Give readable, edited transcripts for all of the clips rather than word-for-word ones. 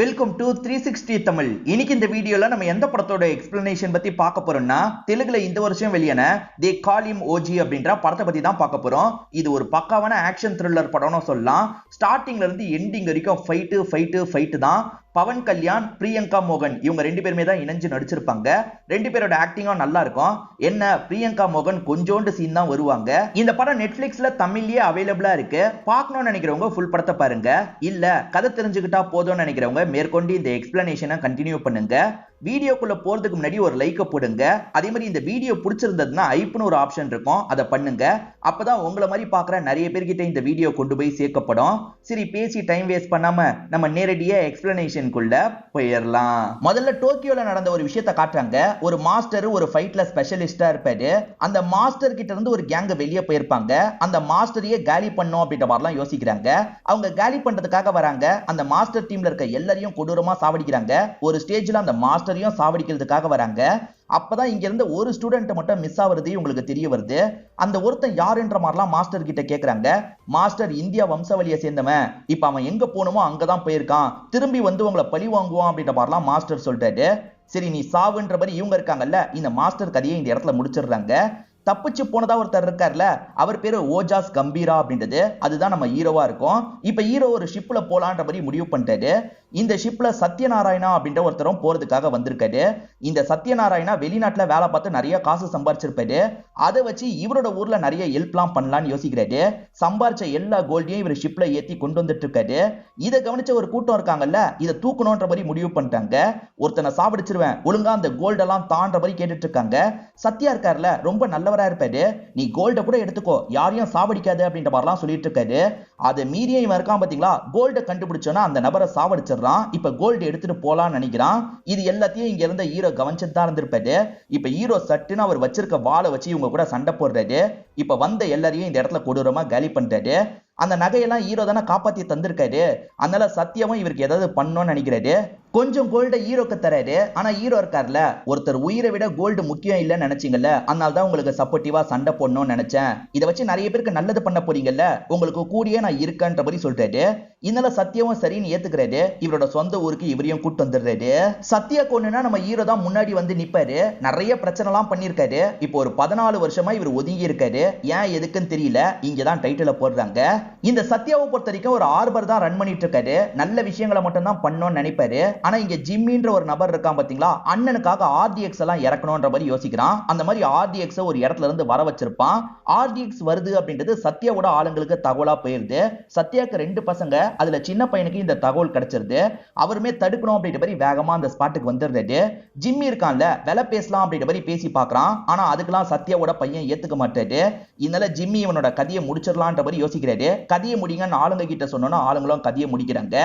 Welcome to 360 Tamil. இன்னைக்கு இந்த வீடியோல நம்ம எந்த படத்தோட எக்ஸ்பிளனேஷன் பத்தி பார்க்க போறோம்னா, தெலுங்குல இந்த வருஷம் வெளியான தே கால் ஹிம் ஓஜி அப்படின்ற படத்தை பத்தி தான் பார்க்க போறோம். இது ஒரு பக்காவான ஆக்ஷன் த்ரில்லர் படம்னு சொல்லலாம். ஸ்டார்டிங்ல இருந்து எண்டிங் வரைக்கும் ஃபைட் தான். பவன் கல்யாண், பிரியங்கா மோகன் இவங்க ரெண்டு பேருமே தான் இணைஞ்சு நடிச்சிருப்பாங்க. ரெண்டு பேரோட ஆக்டிங்கும் நல்லா இருக்கும். என்ன, பிரியங்கா மோகன் கொஞ்சோண்டு சீன் தான் வருவாங்க. இந்த படம் நெட்ஃபிளிக்ஸ்ல தமிழ்லயே அவைலபிளா இருக்கு. பார்க்கணும்னு நினைக்கிறவங்க ஃபுல் படத்தை பாருங்க. இல்ல கதை தெரிஞ்சுக்கிட்டா போதும்னு நினைக்கிறவங்க மேற்கொண்டு இந்த எக்ஸ்பிளனேஷனை கண்டினியூ பண்ணுங்க. வீடியோக்குள்ள போறதுக்கு முன்னாடி ஒரு லைக்க போடுங்க. அதே மாதிரி இந்த வீடியோ பிடிச்சிருந்ததுன்னா ஐப்னு ஒரு ஆப்ஷன் இருக்கும், அதை பண்ணுங்க. அப்பதான் உங்களை மாதிரி பாக்குற நிறைய பேர்கிட்ட இந்த வீடியோ கொண்டு போய் சேர்க்கப்படும். சரி, பேசி டைம் வேஸ்ட் பண்ணாம நம்ம நேரடியா எக்ஸ்பிளனேஷனுக்குள்ள போயிடலாம். முதல்ல டோக்கியோல நடந்த ஒரு விஷயத்தை காட்டுறாங்க. ஒரு மாஸ்டர் ஒரு ஃபைட்ல ஸ்பெஷலிஸ்டா இருப்பாரு. அந்த மாஸ்டர் கிட்ட இருந்து ஒரு கேங் வெளியே போயிருப்பாங்க. அந்த மாஸ்டரையே காலி பண்ணும் அப்படின்ற மாதிரிலாம் யோசிக்கிறாங்க. அவங்க காலி பண்றதுக்காக வராங்க. அந்த மாஸ்டர் டீம்ல இருக்க எல்லாரையும் கொடூரமா சாவடிக்கிறாங்க. ஒரு ஸ்டேஜ்ல அந்த மாஸ்டரையும் சாவடிக்கிறதுக்காக வராங்க. அப்பதான் இங்க இருந்து ஒரு ஸ்டூடெண்ட் மட்டும் மிஸ் ஆகுறது உங்களுக்கு தெரிய வருது. அந்த ஒருத்தன் யாருன்ற மாதிரிலாம் மாஸ்டர் கிட்ட கேக்குறாங்க. மாஸ்டர் இந்தியா வம்சாவளியை சேர்ந்தவன், இப்ப அவன் எங்க போகணுமோ அங்கதான் போயிருக்கான், திரும்பி வந்து உங்களை பழி வாங்குவான் அப்படின்ற மாதிரிலாம் மாஸ்டர் சொல்றாரு. சரி, நீ சாவுன்ற மாதிரி இவங்க இருக்காங்கல்ல, இந்த மாஸ்டர் கதையை இந்த இடத்துல முடிச்சிடுறாங்க. தப்பிச்சு போனதா ஒருத்தர் இருக்கார்ல, அவர் பேரு ஓஜாஸ் கம்பீரா அப்படின்றது. அதுதான் நம்ம ஹீரோவா இருக்கும். இப்ப ஹீரோ ஒரு ஷிப்ல போலான்ற மாதிரி முடிவு பண்ணிட்டாரு. இந்த ஷிப்ல சத்யநாராயணா அப்படின்ற ஒருத்தரும் போறதுக்காக வந்திருக்காரு. இந்த சத்யநாராயணா வெளிநாட்டுல வேலை பார்த்து நிறைய காசு சம்பாரிச்சிருப்பாரு. அதை வச்சு இவரோட ஊர்ல நிறைய ஹெல்ப்லாம் பண்ணலாம்னு யோசிக்கிறாரு. சம்பாரிச்ச எல்லா கோல்டையும் இவர் ஷிப்ல ஏத்தி கொண்டு வந்துட்டு இருக்காரு. இதை கவனிச்ச ஒரு கூட்டம் இருக்காங்கல்ல, இதை தூக்கணும்ன்ற மாதிரி முடிவு பண்ணிட்டாங்க. ஒருத்தனை சாப்பிடிச்சிருவேன், ஒழுங்கா அந்த கோல்டெல்லாம் தான்ற மாதிரி கேட்டுட்டு இருக்காங்க. சத்யா இருக்காருல, ரொம்ப நல்லவரா இருப்பாரு. நீ கோல்ட கூட எடுத்துக்கோ, யாரையும் சாவடிக்காது அப்படின்ற மாதிரிலாம் சொல்லிட்டு இருக்காரு. அதை மீறிய இவன் இருக்கான் பாத்தீங்களா, கோல்ட கண்டுபிடிச்சோன்னா அந்த நபரை சாவடிச்சிடறான். இப்ப கோல்டு எடுத்துட்டு போலான்னு நினைக்கிறான். இது எல்லாத்தையும் இங்க இருந்த ஹீரோ கவனிச்சுட்டு தான் இருந்திருப்பாரு. இப்ப ஹீரோ சட்டுன்னு அவர் வச்சிருக்க வாளை வச்சு இவங்க கூட சண்டை போடுறாரு. இப்ப வந்த எல்லாரையும் இந்த இடத்துல கொடூரமா காலி பண்றாரு. அந்த நகையெல்லாம் ஹீரோ தானே காப்பாத்தி தந்திருக்காரு. அதனால சத்தியமும் இவருக்கு ஏதாவது பண்ணணும்னு நினைக்கிறாரு. கொஞ்சம் கோல்ட ஹீரோக்கு தராரு. ஆனா ஹீரோ இருக்காருல, ஒருத்தர் உயிரை விட கோல்டு முக்கியம் இல்லைன்னு நினைச்சீங்கல்ல, அதனால தான் உங்களுக்கு சப்போர்ட்டிவா சண்டை போடணும்னு நினைச்சேன். இதை வச்சு நிறைய பேருக்கு நல்லது பண்ண போறீங்கல்ல, உங்களுக்கு கூடிய நான் இருக்கேன்ற மாதிரி சொல்றாரு. இதனால சத்தியமும் சரின்னு ஏத்துக்கிறாரு. இவரோட சொந்த ஊருக்கு இவரையும் கூட்டு வந்துடுறாரு. சத்யா கொன்னுனா நம்ம ஹீரோ தான் முன்னாடி வந்து நிப்பாரு. நிறைய பிரச்சனை எல்லாம் பண்ணிருக்காரு. இப்போ ஒரு 14 வருஷமா இவர் ஒதுங்கி இருக்காரு. ஏன் எதுக்குன்னு தெரியல. இங்கதான் டைட்டில போடுறாங்க. இந்த சத்யாவை பொறுத்த வரைக்கும் ஒரு ஆர்பர் தான் ரன் பண்ணிட்டு இருக்காரு. நல்ல விஷயங்களை மட்டும் தான் பண்ணணும்னு நினைப்பாரு. ஆனா இங்க ஜிம்மின்ற ஒரு நபர் இருக்கான் பாத்தீங்களா, அண்ணனுக்காக ஆர்டிஎக்ஸ் எல்லாம் இறக்கணும்ன்ற மாதிரி யோசிக்கிறான். அந்த மாதிரி ஆர்டிஎக்ஸ் ஒரு இடத்துல இருந்து வர வச்சிருப்பான். ஆர்டிஎக்ஸ் வருது அப்படின்றது சத்யாவோட ஆளுங்களுக்கு தகவலா போயிருது. சத்யாக்கு 2 பசங்க, அதுல சின்ன பையனுக்கு இந்த தகவல் கிடைச்சிருது. அவருமே தடுக்கணும் அப்படின்ற மாதிரி வேகமா அந்த ஸ்பாட்டுக்கு வந்துடுறாரு. ஜிம்மி இருக்கான்ல, வேலை பேசலாம் அப்படின்ற மாதிரி பேசி பாக்குறான். ஆனா அதுக்கெல்லாம் சத்யாவோட பையன் ஏத்துக்க மாட்டாரு. இதனால ஜிம்மி இவனோட கதையை முடிச்சிடலான்ற மாதிரி யோசிக்கிறாரு. கதையை முடிங்கன்னு ஆளுங்க கிட்ட சொன்னோன்னா ஆளுங்களும் கதையை முடிக்கிறாங்க.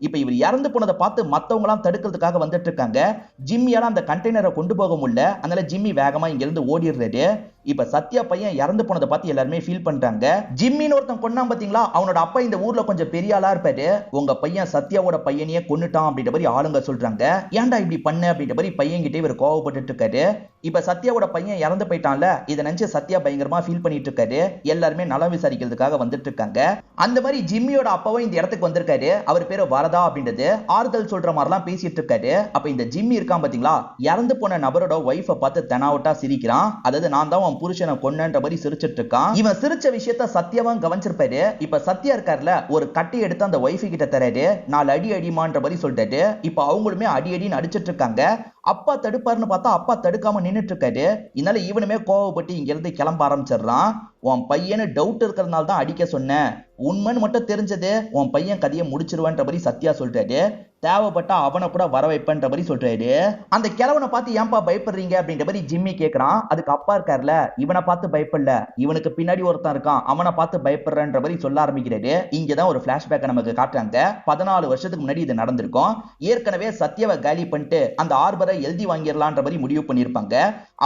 இப்ப இவர் இறந்து போனதை பார்த்து மத்தவங்க எல்லாம் தடுக்கிறதுக்காக வந்துட்டு இருக்காங்க. ஜிம்மியால அந்த கண்டெய்னரை கொண்டு போக முடியல. அதனால ஜிம்மி வேகமா இங்க இருந்து ஓடிடுறாரு. இப்ப சத்யா பையன் இறந்து போனதை பார்த்து எல்லாருமே ஃபீல் பண்றாங்க. ஜிம்மின்னு ஒருத்தன் கொன்னான் பாத்தீங்களா, அவனோட அப்பா இந்த ஊர்ல கொஞ்சம் பெரிய ஆளா இருப்பாரு. உங்க பையன் சத்யாவோட பையனையே கொன்னுட்டான் அப்படின்ற மாதிரி ஆளுங்க சொல்றாங்க. ஏன்டா இப்படி பண்ண அப்படின்ற மாதிரி பையன் கிட்டே இவர் கோவப்பட்டு இருக்காரு. இப்ப சத்யாவோட பையன் இறந்து போயிட்டான்ல, இதை நினைச்சு சத்யா பயங்கரமா ஃபீல் பண்ணிட்டு இருக்காரு. எல்லாருமே நலம் விசாரிக்கிறதுக்காக வந்துட்டு இருக்காங்க. அந்த மாதிரி ஜிம்மியோட அப்பாவும் இந்த இடத்துக்கு வந்திருக்காரு. அவர் பேரு வரதா அப்படின்றது. ஆறுதல் சொல்ற மாதிரிலாம் பேசிட்டு இருக்காரு. அப்ப இந்த ஜிம்மி இருக்கான் பாத்தீங்களா, இறந்து போன நபரோட ஒய்ஃபை பார்த்து தெனாவட்டா சிரிக்கிறான். அதாவது நான் தான் புருஷனை கொன்னன்ற மாதிரி சிரிச்சிட்டு இருக்கான். இவன் சிரிச்ச விஷயத்த சத்யாவும் கவனிச்சிருப்பாரு. இப்ப சத்யா இருக்காருல, ஒரு கட்டி எடுத்து அந்த ஒய்ஃபு கிட்ட தராரு. 4 அடி அடிமான்ற மாதிரி சொல்றாரு. இப்ப அவங்களுமே அடி அடின்னு அடிச்சிட்டு இருக்காங்க. அப்பா தடுப்பாருன்னு பார்த்தா அப்பா தடுக்காம நின்னுட்டு இருக்காரு. இதனால இவனுமே கோவப்பட்டு இங்க இருந்து கிளம்ப ஆரம்பிச்சிடறான். உன் பையனு டவுட் இருக்கிறதுனால தான் அடிக்க சொன்னேன், உண்மைன்னு மட்டும் தெரிஞ்சது உன் பையன் கதையை முடிச்சிருவான்ற மாதிரி சத்யா சொல்றாரு. தேவைப்பட்டா அவனை கூட வர வைப்பன்ற மாதிரி சொல்றாரு. அந்த கிழவனை பார்த்து ஏன்பா பயப்படுறீங்க அப்படின்ற மாதிரி ஜிம்மி கேக்குறான். அதுக்கு அப்பா இருக்காருல, இவனை பார்த்து பயப்படல, இவனுக்கு பின்னாடி ஒருத்தன் இருக்கான், அவனை பார்த்து பயப்படுறன்ற மாதிரி சொல்ல ஆரம்பிக்கிறாரு. இங்கதான் ஒரு பிளாஷ்பேக் நமக்கு காட்டுறாங்க. 14 வருஷத்துக்கு முன்னாடி இது நடந்திருக்கும். ஏற்கனவே சத்யாவை காலி பண்ணிட்டு அந்த ஆர்பரை எழுதி வாங்கிடலான்ற மாதிரி முடிவு பண்ணிருப்பாங்க.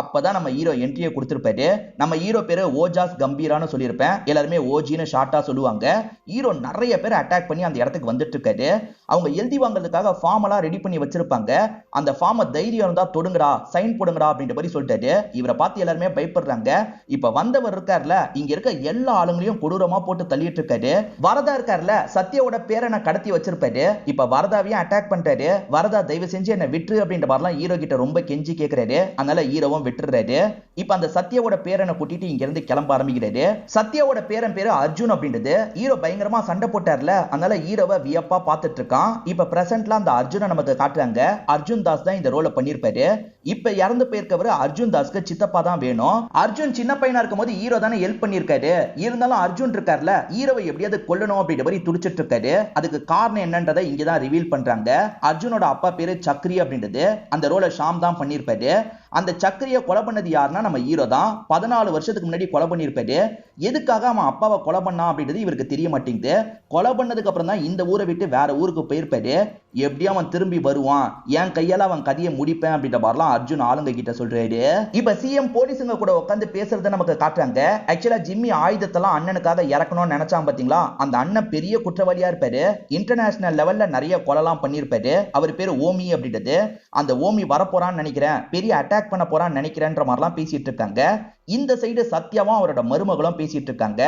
அப்பதான் நம்ம ஹீரோ என்ட்ரியை கொடுத்திருப்பாரு. நம்ம ஹீரோ பேரு ஓஜாஸ் கம்பீரான்னு சொல்லியிருப்பேன், எல்லாருமே ஓஜின்னு ஷார்ட்டா சொல்லுவாங்க. ஹீரோ நிறைய பேர் அட்டாக் பண்ணி அந்த இடத்துக்கு வந்துட்டு இருக்காரு. அவங்க எழுதி வாங்குறதுக்காக ஃபார்ம் எல்லாம் ரெடி பண்ணி வச்சிருப்பாங்க. அந்த ஃபார்மை தைரியம் இருந்தா தொடுங்கடா, சைன் போடுங்கடா அப்படின்ற மாதிரி சொல்லிட்டாரு. இவரை பார்த்து எல்லாருமே பயப்படுறாங்க. இப்ப வந்தவர் இருக்கார்ல, இங்க இருக்க எல்லா ஆளுங்களையும் கொடூரமா போட்டு தள்ளிட்டு இருக்காரு. வரதா இருக்கார்ல, சத்யாவோட பேரனை கடத்தி வச்சிருப்பாரு. இப்ப வரதாவையும் அட்டாக் பண்றாரு. வரதா தயவு செஞ்சு என்ன விட்டுரு அப்படின்ற மாதிரிலாம் ஹீரோ கிட்ட ரொம்ப கெஞ்சி கேட்கிறாரு. அதனால ஹீரோவும் விட்டுறாரு. இப்ப அந்த சத்யாவோட பேரனை கூட்டிட்டு இங்க இருந்து கிளம்ப ஆரம்பிக்கிறாரு. சத்யாவோட பேரன் பேரு அர்ஜுன் அப்படின்றது. ஹீரோ பயங்கரமா சண்டை போட்டார்ல, அதனால ஹீரோவை வியப்பா பார்த்துட்டு இருக்கான். இப்ப பிரசன்ட்ல அந்த அர்ஜுனை நமக்கு காட்டுறாங்க. அர்ஜுன் தாஸ் தான் இந்த ரோலை பண்ணிருப்பாரு. இப்ப இறந்து போயிருக்கவர் அர்ஜுன் தாஸ்க்கு சித்தப்பா தான் வேணும். அர்ஜுன் சின்ன பையனா இருக்கும்போது ஹீரோ தானே ஹெல்ப் பண்ணிருக்காரு. இருந்தாலும் அர்ஜுன் இருக்கார்ல, ஹீரோவை எப்படியாவது கொல்லணும் அப்படின்ற மாதிரி துடிச்சிட்டு இருக்காரு. அதுக்கு காரணம் என்னன்றதை இங்கதான் ரிவீல் பண்றாங்க. அர்ஜுனோட அப்பா பேரு சக்ரி அப்படின்றது. அந்த ரோலை ஷாம் தான் பண்ணிருப்பாரு. அந்த சக்கரியை கொலை பண்ணது யாருன்னா நம்ம ஹீரோ தான். 14 வருஷத்துக்கு முன்னாடி கொலை பண்ணிருப்பாரு. எதுக்காக அவன் அப்பாவை கொலை பண்ணா அப்படின்றது இவருக்கு தெரிய மாட்டேங்குது. கொலை பண்ணதுக்கு அப்புறம் தான் இந்த ஊரை விட்டு வேற ஊருக்கு போயிருப்பாரு. எப்படியும் அவன் திரும்பி வருவான், என் கையால அவன் கதையை முடிப்பேன் அப்படின்ற மாதிரிலாம் அர்ஜுன் ஆளுங்க கிட்ட சொல்றாரு. இப்ப சிஎம் போலீஸுங்க கூட உட்காந்து பேசுறத நமக்கு காட்டுறாங்க. ஆக்சுவலா ஜிம்மி ஆயுதத்தெல்லாம் அண்ணனுக்காக இறக்கணும்னு நினைச்சான் பாத்தீங்களா, அந்த அண்ணன் பெரிய குற்றவாளியா இருப்பாரு. இன்டர்நேஷனல் லெவல்ல நிறைய கொலைலாம் பண்ணிருப்பாரு. அவர் பேரு ஓமி அப்படின்றது. அந்த ஓமி வரப்போறான்னு நினைக்கிறேன், பெரிய அட்டாக் பண்ண போறான்னு நினைக்கிறேன்ற மாதிரிலாம் பேசிட்டு இருக்காங்க. இந்த சைடு சத்யாவும் அவரோட மருமகளும் பேசிட்டு இருக்காங்க.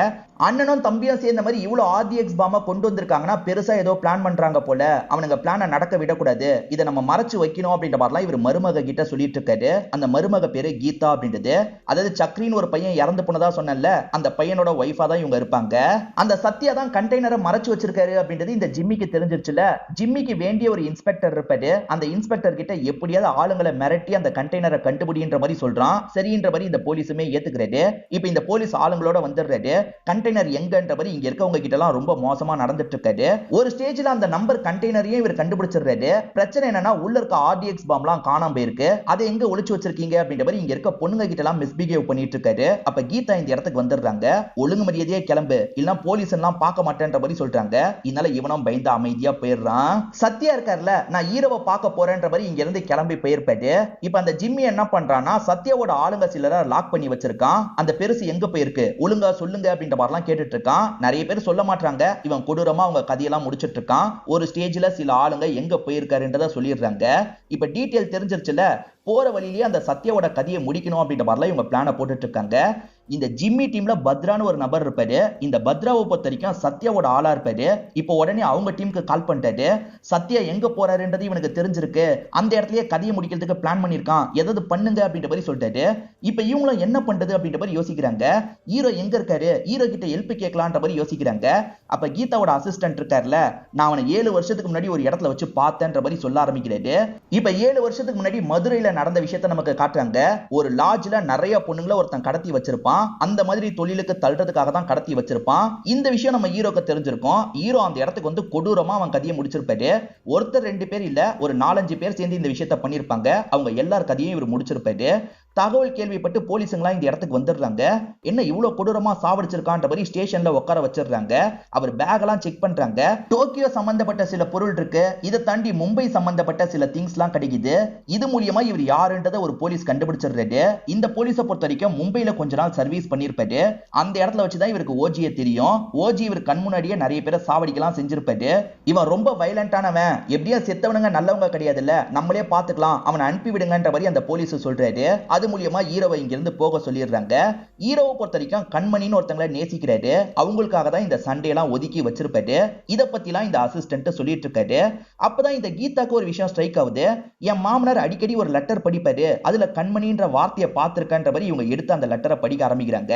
அண்ணனும் தம்பியும் சேர்ந்த மாதிரி இவ்வளவு ஆர்டிஎக்ஸ் பாம்பை கொண்டு வந்திருக்காங்கன்னா பெருசா ஏதோ பிளான் பண்றாங்க போல. அவனுங்க பிளானை நடக்க விடக்கூடாது, இதை நம்ம மறைச்சு வைக்கணும் அப்படின்ற மாதிரிலாம் இவர் மருமக கிட்ட சொல்லிட்டு இருக்காரு. அந்த மருமக பேரு கீதா அப்படின்றது. அதாவது சக்ரின்னு ஒரு பையன் இறந்து போனதா சொன்னல, அந்த பையனோட ஒய்ஃபா தான் இவங்க இருப்பாங்க. அந்த சத்யா தான் கண்டெய்னரை மறைச்சு வச்சிருக்காரு அப்படின்றது இந்த ஜிம்மிக்கு தெரிஞ்சிருச்சுல. ஜிம்மிக்கு வேண்டிய ஒரு இன்ஸ்பெக்டர் இருப்பாரு. அந்த இன்ஸ்பெக்டர் கிட்ட எப்படியாவது ஆளுங்களை மிரட்டி அந்த கண்டெய்னரை கண்டுபிடின்ற மாதிரி சொல்றான். சரின்ற மாதிரி இந்த போலீஸுமே ஏத்துக்கிறாரு. இப்ப இந்த போலீஸ் ஆளுங்களோட வந்துடுறாரு. கண்டெய்னர் எங்கன்ற மாதிரி இங்க இருக்கவங்க கிட்ட எல்லாம் ரொம்ப மோசமா நடந்துட்டு இருக்காரு. ஒரு ஸ்டேஜ்ல அந்த நம்பர் கண்டெய்னரையும் இவர் கண்டுபிடிச்சிடுறாரு. பிரச்சனை என்னன்னா உள்ள இருக்க ஆர்டிஎக்ஸ் பாம்லாம் காணாம போயிருக்கு. அதை எங்க ஒளிச்சு வச்சிருக்கீங்க அப்படின்ற மாதிரி இங்க இருக்க பொண்ணுங்க கிட்ட எல்லாம் மிஸ்பிஹேவ் பண்ணிட்டு இருக்காரு. அப்ப கீதா இந்த இடத்துக்கு வந்துடுறாங்க. ஒழுங்கு மரியாதையே கிளம்பு, இல்ல போலீஸ் எல்லாம் பார்க்க மாட்டேன்ற மாதிரி சொல்றாங்க. இதனால இவனும் பயந்து அமைதியா போயிடுறான். சத்யா இருக்கார்ல, நான் ஹீரோவை பார்க்க போறேன்ற மாதிரி இங்க இருந்து கிளம்பி போயிருப்பாரு. இப்ப அந்த ஜிம்மி என்ன பண்றான்னா சத்யாவோட ஆளுங்க சிலரை லாக் பண்ணி வச்சிருக்கான். அந்த பெருசு எங்க போயிருக்கு ஒழுங்கா சொல்லுங்க அப்படின்ற மாதிரிலாம் கேட்டுட்டு இருக்கான். நிறைய பேர் சொல்ல மாட்டாங்க. இவன் கொடூரமா அவங்க கதையெல்லாம் முடிச்சிட்டு இருக்கான். ஒரு ஸ்டேஜ்ல சில ஆளுங்க எங்க போயிருக்காருன்றத சொல்லிடுறாங்க. இப்ப டீடைல் தெரிஞ்சிருச்சுல, போற வழியிலேயே அந்த சத்யாவோட கதையை முடிக்கணும் அப்படின்ற மாதிரிலாம் இவங்க பிளானை போட்டுட்டு இருக்காங்க. இந்த ஜிம்மி டீம்ல பத்ரான்னு ஒரு நபர் இருப்பாரு. இந்த பத்ராவை பொறுத்த வரைக்கும் சத்யாவோட ஆளா இருப்பாரு. இப்போ உடனே அவங்க டீமுக்கு கால் பண்ணிட்டாரு. சத்யா எங்க போறாருன்றது இவனுக்கு தெரிஞ்சிருக்கு, அந்த இடத்துலயே கதையை முடிக்கிறதுக்கு பிளான் பண்ணிருக்கான், ஏதாவது பண்ணுங்க அப்படின்ற மாதிரி சொல்லிட்டாரு. இப்ப இவங்களும் என்ன பண்றது அப்படின்ற மாதிரி யோசிக்கிறாங்க. ஹீரோ எங்க இருக்காரு, ஹீரோ கிட்ட ஹெல்ப் கேட்கலான்ற மாதிரி யோசிக்கிறாங்க. அப்ப கீதாவோட அசிஸ்டன்ட் இருக்காருல, நான் அவனை 7 வருஷத்துக்கு முன்னாடி ஒரு இடத்துல வச்சு பார்த்தேன்ற மாதிரி சொல்ல ஆரம்பிக்கிறாரு. இப்ப 7 வருஷத்துக்கு முன்னாடி மதுரையில நடந்த விஷயத்தை நமக்கு காட்டுறாங்க. ஒரு லாட்ஜ்ல நிறைய பொண்ணுங்களை ஒருத்தன் கடத்தி வச்சிருப்பான். அந்த மாதிரி தொழிலுக்கு தள்ளுறதுக்காக தான் கடத்தி வச்சிருப்பான். இந்த விஷயம் நம்ம ஹீரோக்கு தெரிஞ்சிருக்கும். ஹீரோ அந்த இடத்துக்கு வந்து கொடூரமா அவன் கதையை முடிச்சிருப்பாரு. ஒருத்தர் 2 பேர் இல்ல, ஒரு 4-5 பேர் சேர்ந்து இந்த விஷயத்தை பண்ணிருப்பாங்க. அவங்க எல்லார் கதையும் இவர் முடிச்சிருப்பாரு. தகவல் கேள்விப்பட்டு போலீஸுங்களாம் இந்த இடத்துக்கு வந்துடுறாங்க. என்ன இவ்வளவு கொடூரமா சாவடிச்சிருக்கான்ற மாதிரி ஸ்டேஷன்ல உட்கார வச்சிடுறாங்க. அவர் பேக் எல்லாம் செக் பண்றாங்க. டோக்கியோ சம்பந்தப்பட்ட சில பொருள் இருக்கு. இதை தாண்டி மும்பை சம்பந்தப்பட்ட சில திங்ஸ் எல்லாம் கிடைக்குது. இது மூலியமா இவர் யாருன்றத ஒரு போலீஸ் கண்டுபிடிச்சிடுறாரு. இந்த போலீஸை பொறுத்த வரைக்கும் மும்பையில கொஞ்ச நாள் சர்வீஸ் பண்ணிருப்பாரு. அந்த இடத்துல வச்சுதான் இவருக்கு ஓஜியை தெரியும். ஓஜி இவர் கண் முன்னாடியே நிறைய பேரை சாவடிக்கலாம் செஞ்சிருப்பாரு. இவன் ரொம்ப வயலண்டானவன், எப்படியா செத்தவனுங்க நல்லவங்க கிடையாதுல்ல, நம்மளே பாத்துக்கலாம், அவனை அனுப்பி விடுங்கன்ற மாதிரி அந்த போலீஸ் சொல்றாரு. அது மூலியமா ஹீரோவை இங்கிருந்து போக சொல்லிடுறாங்க. ஹீரோவை பொறுத்த வரைக்கும் கண்மணின்னு ஒருத்தங்களை நேசிக்கிறாரு. அவங்களுக்காக தான் இந்த சண்டையெல்லாம் ஒதுக்கி வச்சிருப்பாரு. இதை பத்திலாம் இந்த அசிஸ்டன்ட் சொல்லிட்டு இருக்காரு. அப்பதான் இந்த கீதாக்கு ஒரு விஷயம் ஸ்ட்ரைக் ஆகுது. என் மாமனார் அடிக்கடி ஒரு லெட்டர் படிப்பாரு, அதுல கண்மணின்ற வார்த்தையை பார்த்திருக்கன்ற மாதிரி இவங்க எடுத்து அந்த லெட்டரை படிக்க ஆரம்பிக்கிறாங்க.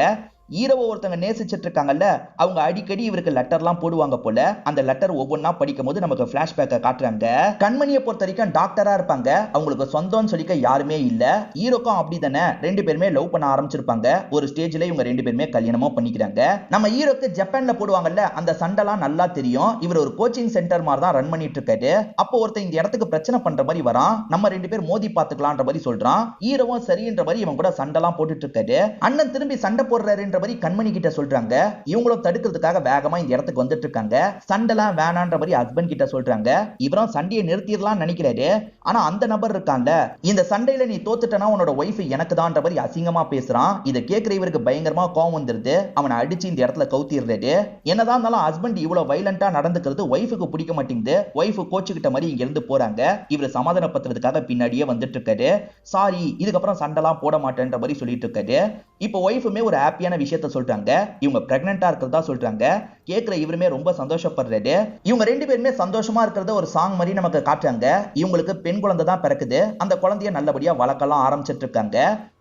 ஹீரோவை ஒருத்தங்க நேசிச்சிட்டு இருக்காங்கல்ல, அவங்க அடிக்கடி இவருக்கு லெட்டர்லாம் போடுவாங்க போல. அந்த லெட்டர் ஒவ்வொன்னா படிக்கும் போது நமக்கு பிளாஷ்பேக்கை காட்டுறாங்க. கண்மணியை பொறுத்த வரைக்கும் டாக்டரா இருப்பாங்க. அவங்களுக்கு சொந்தம்னு சொல்லிக்க யாருமே இல்ல. ஹீரோக்கும் அப்படிதானே, 2 பேருமே லவ் பண்ண ஆரம்பிச்சிருப்பாங்க. ஒரு ஸ்டேஜ்ல இவங்க 2 பேருமே கல்யாணமும் பண்ணிக்கிறாங்க. நம்ம ஹீரோக்கு ஜப்பான்ல போடுவாங்கல்ல, அந்த சண்டைலாம் நல்லா தெரியும். இவர் ஒரு கோச்சிங் சென்டர் மாதிரி தான் ரன் பண்ணிட்டு இருக்காரு. அப்போ ஒருத்தன் இந்த இடத்துக்கு பிரச்சனை பண்ற மாதிரி வரான். நம்ம 2 பேர் மோதி பாத்துக்கலாம்ன்ற மாதிரி சொல்றான். ஹீரோவும் சரின்ற மாதிரி இவன் கூட சண்டைலாம் போட்டுட்டு இருக்காரு. அண்ணன் திரும்பி சண்டை போடுறாரு வேணான்ற மாதிரி கண்மணி கிட்ட சொல்றாங்க. இவங்களும் தடுக்கிறதுக்காக வேகமா இந்த இடத்துக்கு வந்துட்டு இருக்காங்க. சண்டைலாம் வேணான்ற மாதிரி ஹஸ்பண்ட் கிட்ட சொல்றாங்க. இவரும் சண்டையை நிறுத்திடலாம் நினைக்கிறாரு. ஆனா அந்த நபர் இருக்காங்க, இந்த சண்டையில நீ தோத்துட்டனா உன்னோட ஒய்ஃப் எனக்கு தான்ற மாதிரி அசிங்கமா பேசுறான். இதை கேட்கிற இவருக்கு பயங்கரமா கோவம் வந்துருது. அவனை அடிச்சு இந்த இடத்துல கவுத்திடுறாரு. என்னதான் இருந்தாலும் ஹஸ்பண்ட் இவ்வளவு வைலண்டா நடந்துக்கிறது ஒய்ஃபுக்கு பிடிக்க மாட்டேங்குது. ஒய்ஃப் கோச்சுக்கிட்ட மாதிரி இங்க இருந்து போறாங்க. இவர் சமாதானப்படுத்துறதுக்காக பின்னாடியே வந்துட்டு இருக்காரு. சாரி, இதுக்கப்புறம் சண்டைலாம் போட மாட்டேன்ற மாதிரி சொல்லிட்டு இருக்காரு. இப்போ ஒய்ஃபுமே ஒரு ஹாப்பியான விஷயத்த சொல்றாங்க. இவங்க பிரெக்னெண்டா இருக்கிறதா சொல்றாங்க. கேட்கிற இவருமே ரொம்ப சந்தோஷப்படுறாரு. இவங்க ரெண்டு பேருமே சந்தோஷமா இருக்கிறத ஒரு சாங் மாதிரி நமக்கு காட்டுறாங்க. இவங்களுக்கு பெண் குழந்தை தான் பிறக்குது. அந்த குழந்தைய நல்லபடியா வளர்க்கலாம் ஆரம்பிச்சிட்டு இருக்காங்க.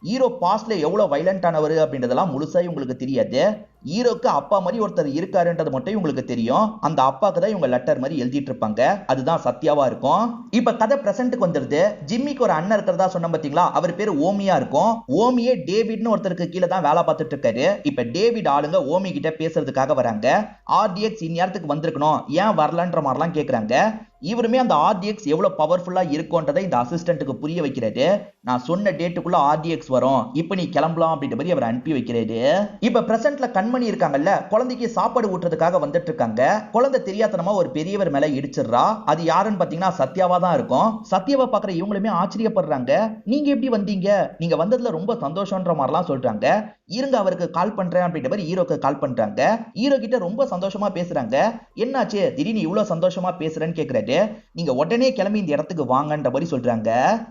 ஹீரோ பாஸ்ட்ல எவ்வளவு வைலண்டானவர் அப்படின்றதெல்லாம் முழுசா இவங்களுக்கு தெரியாது. ஹீரோக்கு அப்பா மாதிரி ஒருத்தர் இருக்காருன்றது மட்டும் இவங்களுக்கு தெரியும். அந்த அப்பாக்கு தான் இவங்க லெட்டர் மாதிரி எழுதிட்டு இருப்பாங்க. அதுதான் சத்யாவா இருக்கும். இப்ப கதை பிரசன்ட்டுக்கு வந்துருது. ஜிம்மிக்கு ஒரு அண்ணன் இருக்கிறதா சொன்ன பாத்தீங்களா, அவர் பேரு ஓமியா இருக்கும். ஓமியே டேவிட்னு ஒருத்தருக்கு கீழே தான் வேலை பார்த்துட்டு இருக்காரு. இப்ப டேவிட் ஆளுங்க ஓமி கிட்ட பேசுறதுக்காக வராங்க. RDX இந்நேரத்துக்கு வந்திருக்கணும், ஏன் வரலன்ற மாதிரிலாம் கேக்குறாங்க. இவருமே அந்த RDX எவ்வளவு பவர்ஃபுல்லா இருக்கும்ன்றதை இந்த அசிஸ்டன்ட்டுக்கு புரிய வைக்கிறாரு. நான் சொன்ன டேட்டுக்குள்ள RDX வரும், இப்ப நீ கிளம்பலாம் அப்படின்ற மாதிரி அவர் அனுப்பி வைக்கிறாரு. இப்ப பிரசன்ட்ல கண்மணி இருக்காங்கல்ல, குழந்தைக்கு சாப்பாடு ஊட்டுறதுக்காக வந்துட்டு இருக்காங்க. குழந்தை தெரியாதனமா ஒரு பெரியவர் மேல இடிச்சிடுறா. அது யாருன்னு பாத்தீங்கன்னா சத்யாவா தான் இருக்கும். சத்யாவை பாக்குற இவங்களுமே ஆச்சரியப்படுறாங்க. நீங்க எப்படி வந்தீங்க, நீங்க வந்ததுல ரொம்ப சந்தோஷம்ன்ற மாதிரிலாம் சொல்றாங்க. இருங்க அவருக்கு கால் பண்றேன் அப்படின்ற மாதிரி ஹீரோக்கு கால் பண்றாங்க. ஹீரோ கிட்ட ரொம்ப சந்தோஷமா பேசுறாங்க. என்னாச்சு திடீர்னு இவ்வளவு சந்தோஷமா பேசுறேன்னு கேக்குறாரு. நீங்க உடனே கிளம்பி இந்த இடத்துக்கு வாங்கன்ற மாதிரி சொல்றாங்க.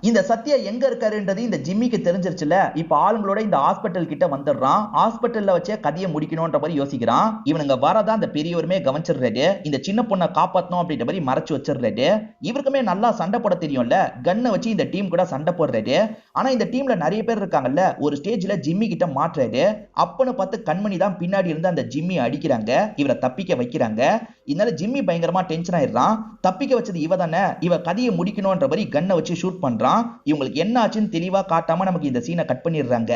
இந்த சத்யா எங்க இருக்காருன்றது இந்த ஜிம்மிக்கு தெரிஞ்சிருச்சுல. இப்ப ஆளுங்களோட இந்த ஹாஸ்பிட்டல் கிட்ட வந்துடுறான். ஹாஸ்பிட்டல்ல வச்சே கதையை முடிக்கணும்ன்ற மாதிரி யோசிக்கிறான். இவனுங்க வரதா அந்த பெரியவருமே கவனிச்சிடுறாரு. இந்த சின்ன பொண்ணை காப்பாத்தணும் அப்படின்ற மாதிரி மறைச்சு வச்சிடுறாரு. இவருக்குமே நல்லா சண்டை போட தெரியும்ல, கன்னை வச்சு இந்த டீம் கூட சண்டை போடுறாரு. ஆனா இந்த டீம்ல நிறைய பேர் இருக்காங்கல்ல, ஒரு ஸ்டேஜ்ல ஜிம்மி கிட்ட மாற்றாரு. அப்பன்னு பார்த்து கண்மணி தான் பின்னாடி இருந்து அந்த ஜிம்மி அடிக்கிறாங்க. இவரை தப்பிக்க வைக்கிறாங்க. இதனால ஜிம்மி பயங்கரமா டென்ஷன் ஆயிடுறான். தப்பிக்க வச்சது இவ தானே, இவ கதையை முடிக்கணும்ன்ற மாதிரி கன்னை வச்சு ஷூட் பண்றான். இவங்களுக்கு என்ன ஆச்சுன்னு தெளிவா காட்டாம நமக்கு இந்த சீனை கட் பண்ணிடுறாங்க.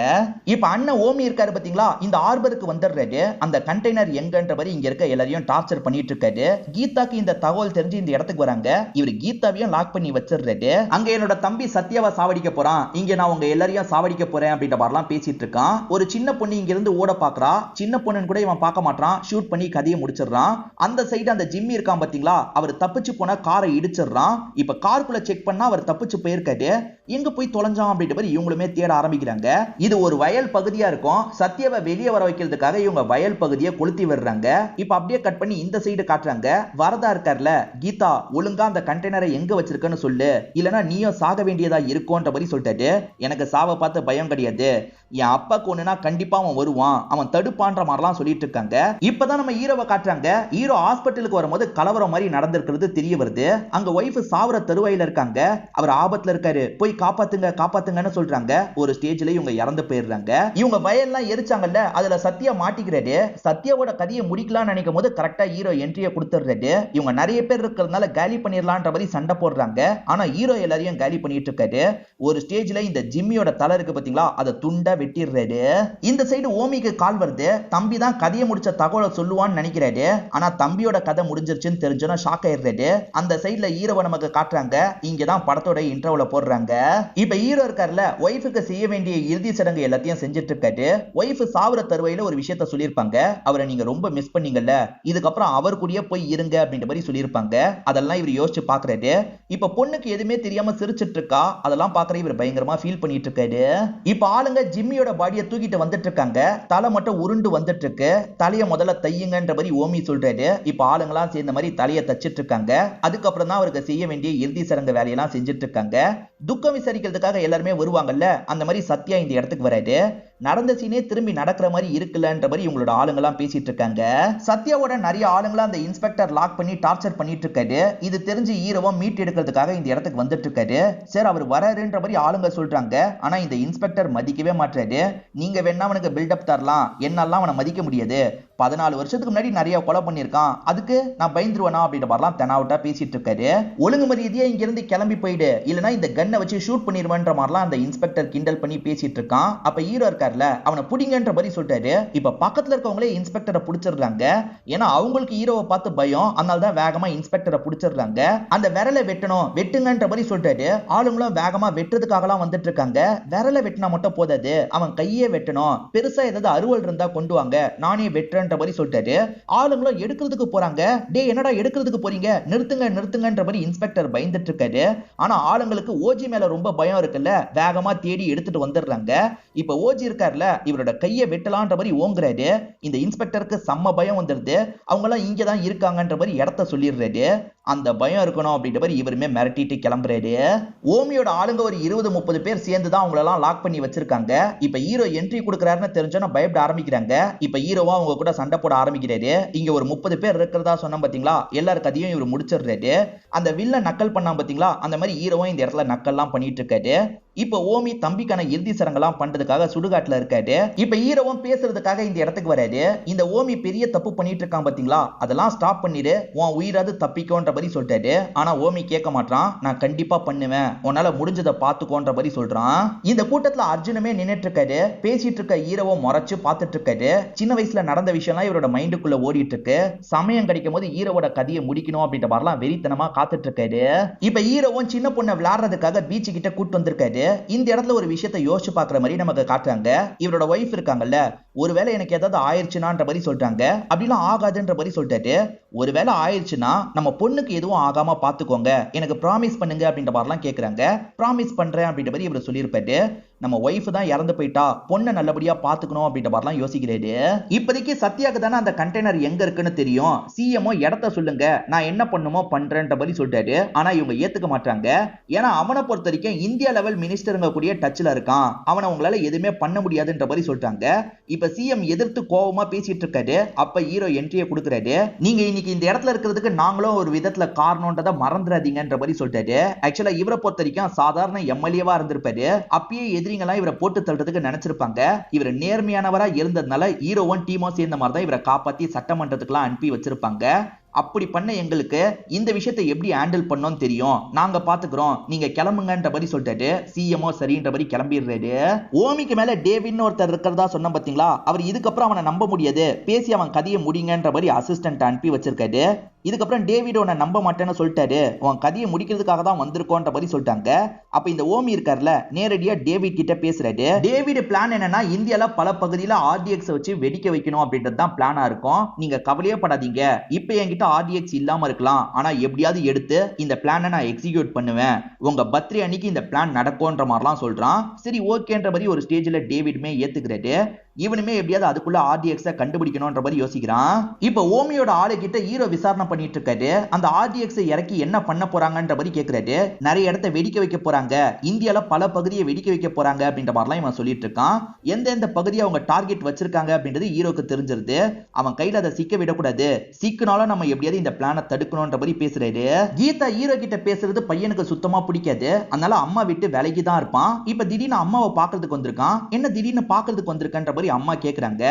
இப்ப அண்ணன் ஓமி இருக்காரு பாத்தீங்களா, இந்த ஆர்பருக்கு வந்துடுறாரு. அந்த கண்டெய்னர் எங்கன்ற மாதிரி இங்க இருக்க எல்லாரையும் டார்ச்சர் பண்ணிட்டு இருக்காரு. கீதாக்கு இந்த தகவல் தெரிஞ்சு இந்த இடத்துக்கு வராங்க. இவர் கீதாவையும் லாக் பண்ணி வச்சிடுறாரு. அங்க என்னோட தம்பி சத்யாவை சாவடிக்க போறான், இங்க நான் உங்க எல்லாரையும் சாவடிக்க போறேன் அப்படின்ற மாதிரிலாம் பேசிட்டு இருக்கான். ஒரு சின்ன பொண்ணு இங்க இருந்து ஓட பாக்குறா. சின்ன பொண்ணுன்னு கூட இவன் பார்க்க மாட்டான். ஷூட் பண்ணி கதையை முடிச்சிடுறான். அந்த சைடு அந்த ஜிம்மி இருக்கான் பாத்தீங்களா, அவர் தப்பிச்சு போன காரை இடிச்சிடுறான். இப்ப காருக்குள்ள செக் பண்ணா அவர் தப்பிச்சு போயிருக்காரு. எங்க போய் தொலைஞ்சான் அப்படின்ற மாதிரி இவங்களுமே தேட ஆரம்பிக்கிறாங்க. இது ஒரு வயல் பகுதியா இருக்கும். சத்யாவை வெளியே வர வைக்கிறதுக்காக இவங்க வயல் பகுதியை கொளுத்தி விடுறாங்க. இப்ப அப்படியே கட் பண்ணி இந்த சைடு காட்டுறாங்க. வரதா இருக்கார்ல, கீதா ஒழுங்கா அந்த கண்டெய்னரை எங்க வச்சிருக்கன்னு சொல்லு, இல்லனா நீயும் சாக வேண்டியதா இருக்கும்ன்ற மாதிரி சொல்லிட்டாரு. எனக்கு சாவை பார்த்து பயம் கிடையாது, என் அப்பாக்கு ஒண்ணுனா கண்டிப்பா அவன் வருவான், அவன் தடுப்பான்ற மாதிரிலாம் சொல்லிட்டு இருக்காங்க. இப்பதான் நம்ம ஹீரோவை காட்டுறாங்க. ஹீரோ ஹாஸ்பிட்டலுக்கு வரும்போது கலவரம் மாதிரி நடந்திருக்கிறது தெரிய வருது. அங்க ஒய்ஃப் சாவர தருவாயில இருக்காங்க. அவர் ஆபத்துல இருக்காரு, போய் காப்பாத்துங்க காப்பாத்துங்கன்னு சொல்றாங்க. ஒரு ஸ்டேஜ்ல இவங்க இறந்து போயிடுறாங்க. இவங்க வயல்லாம் எரிச்சாங்கல்ல, அதுல சத்யா மாட்டிக்கிறாரு. சத்யாவோட கதையை முடிக்கலாம்னு நினைக்கும் போது கரெக்டா ஹீரோ என்ட்ரியை கொடுத்துடுறாரு. இவங்க நிறைய பேர் இருக்கிறதுனால காலி பண்ணிடலான்ற மாதிரி சண்டை போடுறாங்க. ஆனா ஹீரோ எல்லாரையும் காலி பண்ணிட்டு இருக்காரு. ஒரு ஸ்டேஜ்ல இந்த ஜிம்மியோட தலை இருக்கு பாத்தீங்களா, அதை துண்டா வெட்டிடுறாரு. இந்த சைடு ஓமிக்கு கால் வருது. தம்பி தான் கதையை முடிச்ச தகவலை சொல்லுவான்னு நினைக்கிறாரு. ஆனா தம்பியோட கதை முடிஞ்சிருச்சுன்னு தெரிஞ்சோன்னா ஷாக் ஆயிடுறாரு. அந்த சைடுல ஹீரோவை நமக்கு காட்டுறாங்க. இங்கதான் படத்தோட இன்ட்ரோல போடுறாங்க. இப்ப ஹீரோ இருக்காருல, ஒய்ஃபுக்கு செய்ய வேண்டிய இறுதி சடங்கு எல்லாத்தையும் செஞ்சுட்டு இருக்காரு. ஒய்ஃப் சாவர தருவையில ஒரு விஷயத்த சொல்லியிருப்பாங்க. அவரை நீங்க ரொம்ப மிஸ் பண்ணீங்கல்ல, இதுக்கப்புறம் அவர் கூடயே போய் இருங்க அப்படின்ற மாதிரி சொல்லியிருப்பாங்க. அதெல்லாம் இவர் யோசிச்சு பாக்குறாரு. இப்ப பொண்ணுக்கு எதுவுமே தெரியாம சிரிச்சிட்டு இருக்கா. அதெல்லாம் பாக்குற இவர் பயங்கரமா ஃபீல் பண்ணிட்டு இருக்காரு. இப்ப ஆளுங்க ஜிம்மியோட பாடியை தூக்கிட்டு வந்துட்டு இருக்காங்க. தலை மட்டும் உருண்டு வந்துட்டு இருக்கு. தலைய முதல்ல தையுங்கன்ற மாதிரி ஓமி சொல்றாரு. இப்ப ஆளுங்களாம் சேர்ந்த மாதிரி தலையை தச்சிட்டு இருக்காங்க. அதுக்கப்புறம் தான் அவருக்கு செய்ய வேண்டிய இறுதி சடங்கு வேலையெல்லாம் செஞ்சுட்டு இருக்காங்க. துக்கம் விசாரிக்கிறதுக்காக எல்லாருமே வருவாங்கல்ல, அந்த மாதிரி சத்யா இந்த இடத்துக்கு வராரு. நடந்த சீனே திரும்பி நடக்கிற மாதிரி இருக்குல்லன்ற மாதிரி இவங்களோட ஆளுங்கெல்லாம் பேசிட்டு இருக்காங்க. சத்யாவோட நிறைய ஆளுங்களா அந்த இன்ஸ்பெக்டர் லாக் பண்ணி டார்ச்சர் பண்ணிட்டு இருக்காரு. இது தெரிஞ்சு ஹீரோவும் மீட் எடுக்கிறதுக்காக இந்த இடத்துக்கு வந்துட்டு இருக்காரு. சரி அவர் வராருன்ற மாதிரி ஆளுங்க சொல்றாங்க. ஆனா இந்த இன்ஸ்பெக்டர் மதிக்கவே மாட்டாரு. நீங்க வேணா அவனுக்கு பில்டப் தரலாம், என்னாலாம் அவனை மதிக்க முடியாது. 14 வருஷத்துக்கு முன்னாடி நிறைய கொலை பண்ணிருக்கான், அதுக்கு நான் பயந்துருவேனா அப்படின்ற மாதிரிலாம் தெனாவட்டா பேசிட்டு இருக்காரு. ஒழுங்கு மரியாதையா இங்க இருந்து கிளம்பி போயிடு, இல்லனா இந்த கன்னை வச்சு ஷூட் பண்ணிடுவேன்ற மாதிரிலாம் அந்த இன்ஸ்பெக்டர் கிண்டல் பண்ணி பேசிட்டு இருக்கான். அப்ப ஹீரோ இருக்காரு, இருக்காருல அவனை புடிங்கன்ற மாதிரி சொல்லிட்டாரு. இப்ப பக்கத்துல இருக்கவங்களே இன்ஸ்பெக்டரை புடிச்சிடுறாங்க. ஏன்னா அவங்களுக்கு ஹீரோவை பார்த்து பயம், அதனால தான் வேகமா இன்ஸ்பெக்டரை புடிச்சிடுறாங்க. அந்த விரலை வெட்டணும் வெட்டுங்கன்ற மாதிரி சொல்லிட்டாரு. ஆளுங்களும் வேகமா வெட்டுறதுக்காகலாம் வந்துட்டு இருக்காங்க. விரலை வெட்டினா மட்டும் போதாது, அவன் கையே வெட்டணும், பெருசா ஏதாவது அறுவல் இருந்தா கொண்டு வாங்க, நானே வெட்டுறேன்ற மாதிரி சொல்லிட்டாரு. ஆளுங்களும் எடுக்கிறதுக்கு போறாங்க. டே என்னடா எடுக்கிறதுக்கு போறீங்க, நிறுத்துங்க நிறுத்துங்கன்ற மாதிரி இன்ஸ்பெக்டர் பயந்துட்டு இருக்காரு. ஆனா ஆளுங்களுக்கு ஓஜி மேல ரொம்ப பயம் இருக்குல்ல, வேகமா தேடி எடுத்துட்டு வந்துடுறாங்க. இப்ப ஓஜி இருக்காருல இவரோட கையை வெட்டலான்ற மாதிரி ஓங்குறாரு. இந்த இன்ஸ்பெக்டருக்கு செம்ம பயம் வந்துருது. அவங்க எல்லாம் இங்கதான் இருக்காங்கன்ற மாதிரி இடத்த சொல்லிடுறாரு. அந்த பயம் இருக்கணும் அப்படின்ற மாதிரி இவருமே மிரட்டிட்டு கிளம்புறாரு. ஓமியோட ஆளுங்க ஒரு 20-30 பேர் சேர்ந்து தான் அவங்களெல்லாம் லாக் பண்ணி வச்சிருக்காங்க. இப்ப ஹீரோ என்ட்ரி கொடுக்கறாருன்னு தெரிஞ்சோன்னா பயப்பட ஆரம்பிக்கிறாங்க. இப்ப ஹீரோவா அவங்க கூட சண்டை போட ஆரம்பிக்கிறாரு. இங்க ஒரு 30 பேர் இருக்கிறதா சொன்ன பாத்தீங்களா, எல்லார் கதையும் இவர் முடிச்சிடுறாரு. அந்த வில்ல நக்கல் பண்ணா பாத்தீங்களா, அந்த மாதிரி ஹீரோவும் இந்த இடத்துல நக்கல்லாம் பண்ணிட்டு இருக்காரு. இப்ப ஓமி தம்பிக்கான இறுதி சடங்கெல்லாம் பண்றதுக்காக சுடுகாட்டுல இருக்காரு. இப்ப ஹீரோவும் பேசுறதுக்காக இந்த இடத்துக்கு வராரு. இந்த ஓமி பெரிய தப்பு பண்ணிட்டு இருக்கான் பாத்தீங்களா, அதெல்லாம் ஸ்டாப் பண்ணிடு, உன் உயிராது தப்பிக்கோன்ற மாதிரி சொல்லிட்டாரு. ஆனா ஓமி கேட்க மாட்டான். நான் கண்டிப்பா பண்ணுவேன், உன்னால முடிஞ்சதை பாத்துக்கோன்ற மாதிரி சொல்றான். இந்த கூட்டத்துல அர்ஜுனுமே நின்னுட்டு இருக்காரு. பேசிட்டு இருக்க ஹீரோவை முறைச்சு பாத்துட்டு இருக்காரு. சின்ன வயசுல நடந்த விஷயம்லாம் இவரோட மைண்டுக்குள்ள ஓடிட்டு இருக்கு. சமயம் கிடைக்கும் போது ஹீரோவோட கதையை முடிக்கணும் அப்படின்ற மாதிரிலாம் வெறித்தனமா காத்துட்டு இருக்காரு. இப்ப ஹீரோவும் சின்ன பொண்ணை விளையாடுறதுக்காக பீச் கிட்ட கூட்டு வந்திருக்காரு. இந்த இடத்துல ஒரு விஷயத்தை யோசிச்சு பாக்குற மாதிரி நமக்கு காட்டுறாங்க. இவரோட ஒய்ஃப் இருக்காங்கல்ல, ஒருவேளை எனக்கு ஏதாவது ஆயிடுச்சுனான்ற மாதிரி சொல்றாங்க. அப்படிலாம் ஆகாதுன்ற மாதிரி சொல்லிட்டாரு. ஒருவேளை ஆயிடுச்சுன்னா நம்ம பொண்ணுக்கு எதுவும் ஆகாம பாத்துக்கோங்க, எனக்கு ப்ராமிஸ் பண்ணுங்க அப்படின்ற மாதிரிலாம் கேக்குறாங்க. ப்ராமிஸ் பண்றேன் அப்படின்ற மாதிரி இவர் சொல்லியிருப்பாரு. நம்ம ஒய்ஃப் தான் இறந்து போயிட்டா, பொண்ணை நல்லபடியா பாத்துக்கணும் அப்படின்ற மாதிரிலாம் யோசிக்கிறாரு. இப்போதைக்கு சத்யாக்கு தானே அந்த கண்டெய்னர் எங்க இருக்குன்னு தெரியும். சிஎம்ஓ இடத்த சொல்லுங்க, நான் என்ன பண்ணுமோ பண்றேன்ற மாதிரி சொல்லிட்டாரு. ஆனா இவங்க ஏத்துக்க மாட்டாங்க. ஏன்னா அவனை பொறுத்த வரைக்கும் இந்தியா லெவல் மினிஸ்டருங்க கூடிய டச்ல இருக்கான், அவனை உங்களால எதுவுமே பண்ண முடியாதுன்ற மாதிரி சொல்லிட்டாங்க. இப்ப சிஎம் எதிர்த்து கோவமா பேசிட்டு இருக்காரு. அப்ப ஹீரோ என்ட்ரியை கொடுக்குறாரு. நீங்க இன்னைக்கு இந்த இடத்துல இருக்கிறதுக்கு நாங்களும் ஒரு விதத்துல காரணம்ன்றதை மறந்துடாதீங்கன்ற மாதிரி சொல்லிட்டாரு. ஆக்சுவலா இவரை பொறுத்த வரைக்கும் சாதாரண எம்எல்ஏவா இருந்திருப்பாரு. அப்பயே எதிரிங்கெல்லாம் இவரை போட்டு தள்ளுறதுக்கு நினைச்சிருப்பாங்க. இவர் நேர்மையானவரா இருந்ததுனால ஹீரோவும் டீமும் சேர்ந்த மாதிரி தான் இவரை காப்பாத்தி சட்டமன்றத்துக்குலாம் அனுப்பி வச்சிருப்பாங்க. அப்படி பண்ண எங்களுக்கு இந்த விஷயத்தை எப்படி ஹேண்டில் பண்ணோம் தெரியும், நாங்க பாத்துக்கிறோம், நீங்க கிளம்புங்கன்ற மாதிரி சொல்லிட்டாரு. சிஎம்ஓ சரின்ற மாதிரி கிளம்பிடுறாரு. ஓமிக்கு மேல டேவிட்னு ஒருத்தர் இருக்கிறதா சொன்ன பாத்தீங்களா, அவர் இதுக்கப்புறம் அவனை நம்ப முடியாது, பேசி அவன் கதையை முடிங்கன்ற மாதிரி அசிஸ்டன்ட் அனுப்பி வச்சிருக்காரு. இதுக்கப்புறம் டேவிட் உன்னை நம்ப மாட்டேன்னு சொல்லிட்டாரு, உன் கதையை முடிக்கிறதுக்காக தான் வந்திருக்கோன்ற மாதிரி சொல்லிட்டாங்க. அப்ப இந்த ஓமி இருக்கார்ல நேரடியா டேவிட் கிட்ட பேசுறாரு. டேவிட் பிளான் என்னன்னா, இந்தியால பல பகுதியில ஆர்டிஎக்ஸ் வச்சு வெடிக்க வைக்கணும் அப்படின்றது தான் பிளானா இருக்கும். நீங்க கவலையே படாதீங்க, இப்ப என்கிட்ட ஆர்டிஎக்ஸ் இல்லாம இருக்கலாம், ஆனா எப்படியாவது எடுத்து இந்த பிளானை நான் எக்ஸிக்யூட் பண்ணுவேன், உங்க பர்த்டே அன்னைக்கு இந்த பிளான் நடக்கும்ன்ற மாதிரிலாம் சொல்றான். சரி ஓகேன்ற மாதிரி ஒரு ஸ்டேஜ்ல டேவிட்மே ஏத்துக்கிறாரு. இவனுமே எப்படியாவது அதுக்குள்ள ஆர்டிஎக்ஸை கண்டுபிடிக்கணும்ன்ற மாதிரி யோசிக்கிறான். இப்ப ஓமியோட ஆளு கிட்ட ஹீரோ விசாரணை பண்ணிட்டு இருக்காரு. அந்த ஆர்டிஎக்ஸை இறக்கி என்ன பண்ண போறாங்கன்ற மாதிரி கேக்குறாரு. நிறைய இடத்தை வெடிக்க வைக்க போறாங்க, இந்தியால பல பகுதியை வெடிக்க வைக்க போறாங்க அப்படின்ற மாதிரிலாம் இவன் சொல்லிட்டு இருக்கான். எந்தெந்த பகுதியை அவங்க டார்கெட் வச்சிருக்காங்க அப்படின்றது ஹீரோக்கு தெரிஞ்சிருது. அவன் கையில அதை சிக்க விடக்கூடாது, சிக்கினாலும் நம்ம எப்படியாவது இந்த பிளானை தடுக்கணும்ன்ற மாதிரி பேசுறாரு. கீதா ஹீரோ கிட்ட பேசுறது பையனுக்கு சுத்தமா பிடிக்காது. அதனால அம்மா விட்டு விலகி தான் இருப்பான். இப்ப திடீர்னு அம்மாவை பாக்குறதுக்கு வந்திருக்கான். என்ன திடீர்னு பாக்குறதுக்கு வந்திருக்கன்ற மாதிரி அம்மா கேக்குறாங்க.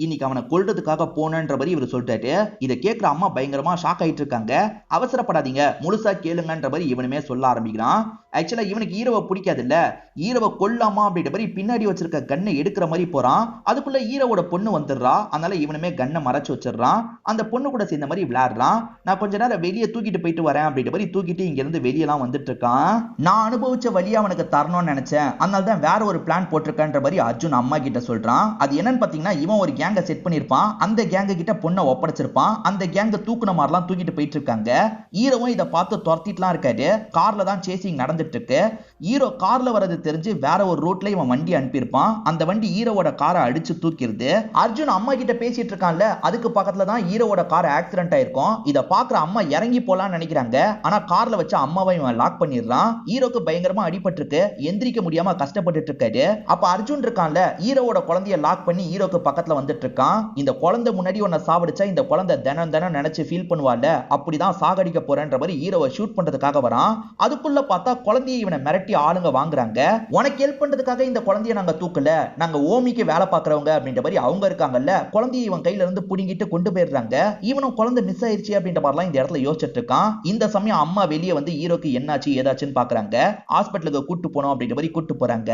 இன்னைக்கு அவனை கொல்றதுக்காக போனன்ற மாதிரி இவர் சொல்லிட்டாரு. இதை கேட்கிற அம்மா பயங்கரமா ஷாக் ஆயிட்டு இருக்காங்க. அவசரப்படாதீங்க, முழுசா கேளுங்கன்ற மாதிரி இவனுமே சொல்ல ஆரம்பிக்கிறான். ஆக்சுவலா இவனுக்கு ஹீரோவை பிடிக்காது இல்ல, ஹீரோவை கொல்லாமா அப்படின்ற மாதிரி பின்னாடி வச்சிருக்க கண்ணை எடுக்கிற மாதிரி போறான். அதுக்குள்ள ஹீரோவோட பொண்ணு வந்துடுறா. அதனால இவனுமே கண்ணை மறைச்சு வச்சிடறான். அந்த பொண்ணு கூட சேர்ந்த மாதிரி விளையாடுறான். நான் கொஞ்ச நேரம் வெளியே தூக்கிட்டு போயிட்டு வரேன் அப்படின்ற மாதிரி தூக்கிட்டு இங்க இருந்து வெளியெல்லாம் வந்துட்டு இருக்கான். நான் அனுபவிச்ச வழியா அவனுக்கு தரணும்னு நினைச்சேன், அதனால தான் வேற ஒரு பிளான் போட்டிருக்கன்ற மாதிரி அர்ஜுன் அம்மா கிட்ட சொல்றான். அது என்னன்னு பாத்தீங்கன்னா, இவன் ஒரு கேங்க செட் பண்ணிருப்பான், அந்த கேங்க கிட்ட பொண்ணை ஒப்படைச்சிருப்பான், அந்த கேங்க தூக்குன மாதிரிலாம் தூக்கிட்டு போயிட்டு இருக்காங்க. ஹீரோவும் இதை பார்த்து துரத்திட்டுலாம் இருக்காரு. கார்ல தான் சேசிங் நடந்துட்டு இருக்கு. ஹீரோ கார்ல வரது தெரிஞ்சு வேற ஒரு ரூட்ல இவன் வண்டி அனுப்பியிருப்பான். அந்த வண்டி ஹீரோவோட காரை அடிச்சு தூக்கிடுது. அர்ஜுன் அம்மா கிட்ட பேசிட்டு இருக்கான்ல, அதுக்கு பக்கத்துல தான் ஹீரோவோட கார் ஆக்சிடென்ட் ஆயிருக்கும். இதை பாக்குற அம்மா இறங்கி போலான்னு நினைக்கிறாங்க. ஆனா கார்ல வச்சு அம்மாவை இவன் லாக் பண்ணிடுறான். ஹீரோக்கு பயங்கரமா அடிபட்டு இருக்கு, எந்திரிக்க முடியாம கஷ்டப்பட்டு இருக்காரு. அப்ப அர்ஜுன் இருக்கான்ல, ஹீரோவோட குழந்தைய லாக் பண்ணி ஹீரோக்கு பக்கத்துல வந்துட்டு பார்த்துட்டு இருக்கான். இந்த குழந்தை முன்னாடி உன்னை சாவடிச்சா இந்த குழந்தை தினம் தினம் நினைச்சு ஃபீல் பண்ணுவாள், அப்படிதான் சாகடிக்க போறேன்ற மாதிரி ஹீரோவை ஷூட் பண்றதுக்காக வரான். அதுக்குள்ள பார்த்தா குழந்தையை இவனை மிரட்டி ஆளுங்க வாங்குறாங்க. உனக்கு ஹெல்ப் பண்றதுக்காக இந்த குழந்தையை நாங்க தூக்கல, நாங்க ஓமிக்கு வேலை பார்க்கறவங்க அப்படின்ற மாதிரி அவங்க இருக்காங்கல்ல. குழந்தையை இவன் கையில இருந்து புடிங்கிட்டு கொண்டு போயிடுறாங்க. இவனும் குழந்தை மிஸ் ஆயிடுச்சு அப்படின்ற மாதிரிலாம் இந்த இடத்துல யோசிச்சுட்டு இருக்கான். இந்த சமயம் அம்மா வெளியே வந்து ஹீரோக்கு என்னாச்சு ஏதாச்சுன்னு பாக்குறாங்க. ஹாஸ்பிட்டலுக்கு கூட்டு போனோம் அப்படின்ற மாதிரி கூட்டு போறாங்க.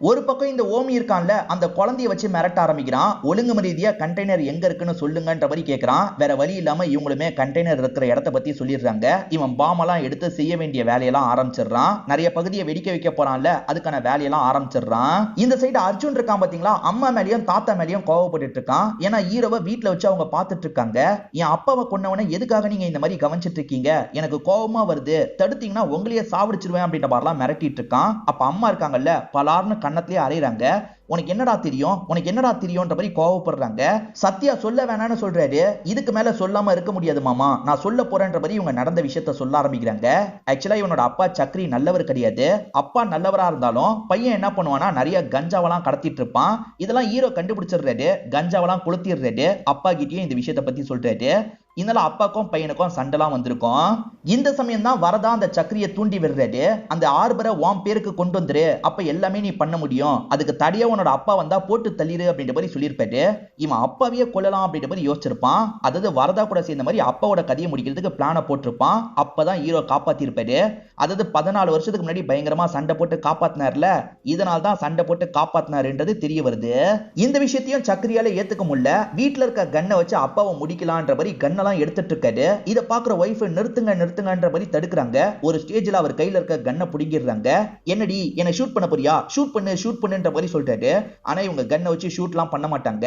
ஒரு பக்கம் இந்த ஓமி இருக்கான்ல, அந்த குழந்தைய வச்சு மிரட்ட ஆரம்பிக்கிறான். ஒழுங்கு மரியாதையா கண்டெய்னர் எங்க இருக்குன்னு சொல்லுங்கன்ற மாதிரி கேட்கறான். வேற வழி இல்லாம இவங்களுமே கண்டெய்னர் இருக்கிற இடத்த பத்தி சொல்லிடுறாங்க. இவன் பாமெல்லாம் எடுத்து செய்ய வேண்டிய வேலையெல்லாம் ஆரம்பிச்சிடுறான். நிறைய பகுதியை வெடிக்க வைக்க போறான்ல, அதுக்கான வேலையெல்லாம் ஆரம்பிச்சிடுறான். இந்த சைடு அர்ஜுன் இருக்கான் பாத்தீங்களா, அம்மா மேலயும் தாத்தா மேலயும் கோவப்பட்டு இருக்கான். ஏன்னா ஹீரோவை வீட்டுல வச்சு அவங்க பார்த்துட்டு இருக்காங்க. என் அப்பாவை கொன்னவனை எதுக்காக நீங்க இந்த மாதிரி கவனிச்சிட்டு இருக்கீங்க, எனக்கு கோவமா வருது, தடுத்தீங்கன்னா உங்களையே சாவடிச்சிருவேன் அப்படின்ற மாதிரிலாம் மிரட்டிட்டு இருக்கான். அப்ப அம்மா இருக்காங்கல்ல, பலார்னு கண்ணத்திலேயே அறையிறாங்க. உனக்கு என்னடா தெரியும், உனக்கு என்னடா தெரியும்ன்ற மாதிரி கோவப்படுறாங்க. சத்யா சொல்ல வேணான்னு சொல்றாரு. இதுக்கு மேல சொல்லாம இருக்க முடியாது மாமா, நான் சொல்ல போறேன்ற மாதிரி இவங்க நடந்த விஷயத்த சொல்ல ஆரம்பிக்கிறாங்க. ஆக்சுவலா இவனோட அப்பா சக்ரி நல்லவர் கிடையாது. அப்பா நல்லவரா இருந்தாலும் பையன் என்ன பண்ணுவானா, நிறைய கஞ்சாவெல்லாம் கடத்திட்டு இருப்பான். இதெல்லாம் ஹீரோ கண்டுபிடிச்சிடுறாரு. கஞ்சாவெல்லாம் கொளுத்திடுறாரு. அப்பா கிட்டயும் இந்த விஷயத்த பத்தி சொல்றாரு. இதனால அப்பாக்கும் பையனுக்கும் சண்டைலாம் வந்திருக்கும். இந்த சமயம் தான் வரதா அந்த சக்கரியை தூண்டி விடுறாரு. அந்த ஆர்பரை உன் பேருக்கு கொண்டு வந்துரு, அப்ப எல்லாமே நீ பண்ண முடியும், அதுக்கு தடையா உன்னோட அப்பா வந்தா போட்டு தள்ளிரு அப்படின்ற மாதிரி சொல்லியிருப்பாரு. இவன் அப்பாவையே கொல்லலாம் அப்படின்ற மாதிரி யோசிச்சிருப்பான். அதாவது வரதா கூட சேர்ந்த மாதிரி அப்பாவோட கதையை முடிக்கிறதுக்கு பிளான போட்டிருப்பான். அப்பதான் ஹீரோ காப்பாத்திருப்பாரு. அதாவது 14 வருஷத்துக்கு முன்னாடி பயங்கரமா சண்டை போட்டு காப்பாத்தினார்ல, இதனால தான் சண்டை போட்டு காப்பாத்தினாருன்றது தெரிய வருது. இந்த விஷயத்தையும் சக்கரியால ஏத்துக்க முடியல. வீட்டுல இருக்க கண்ணை வச்சு அப்பாவை முடிக்கலான்ற மாதிரி கண்ணெல்லாம் எடுத்துட்டு இருக்காரு. இதை பாக்குற வைஃப் நிறுத்துங்க நிறுத்துங்கன்ற மாதிரி தடுக்கிறாங்க. ஒரு ஸ்டேஜ்ல அவர் கையில இருக்க கண்ணை புடிங்கிடுறாங்க. என்னடி என்ன ஷூட் பண்ண போறியா, ஷூட் பண்ணுன்ற மாதிரி சொல்றாரு. ஆனா இவங்க கண்ணை வச்சு ஷூட்லாம் பண்ண மாட்டாங்க.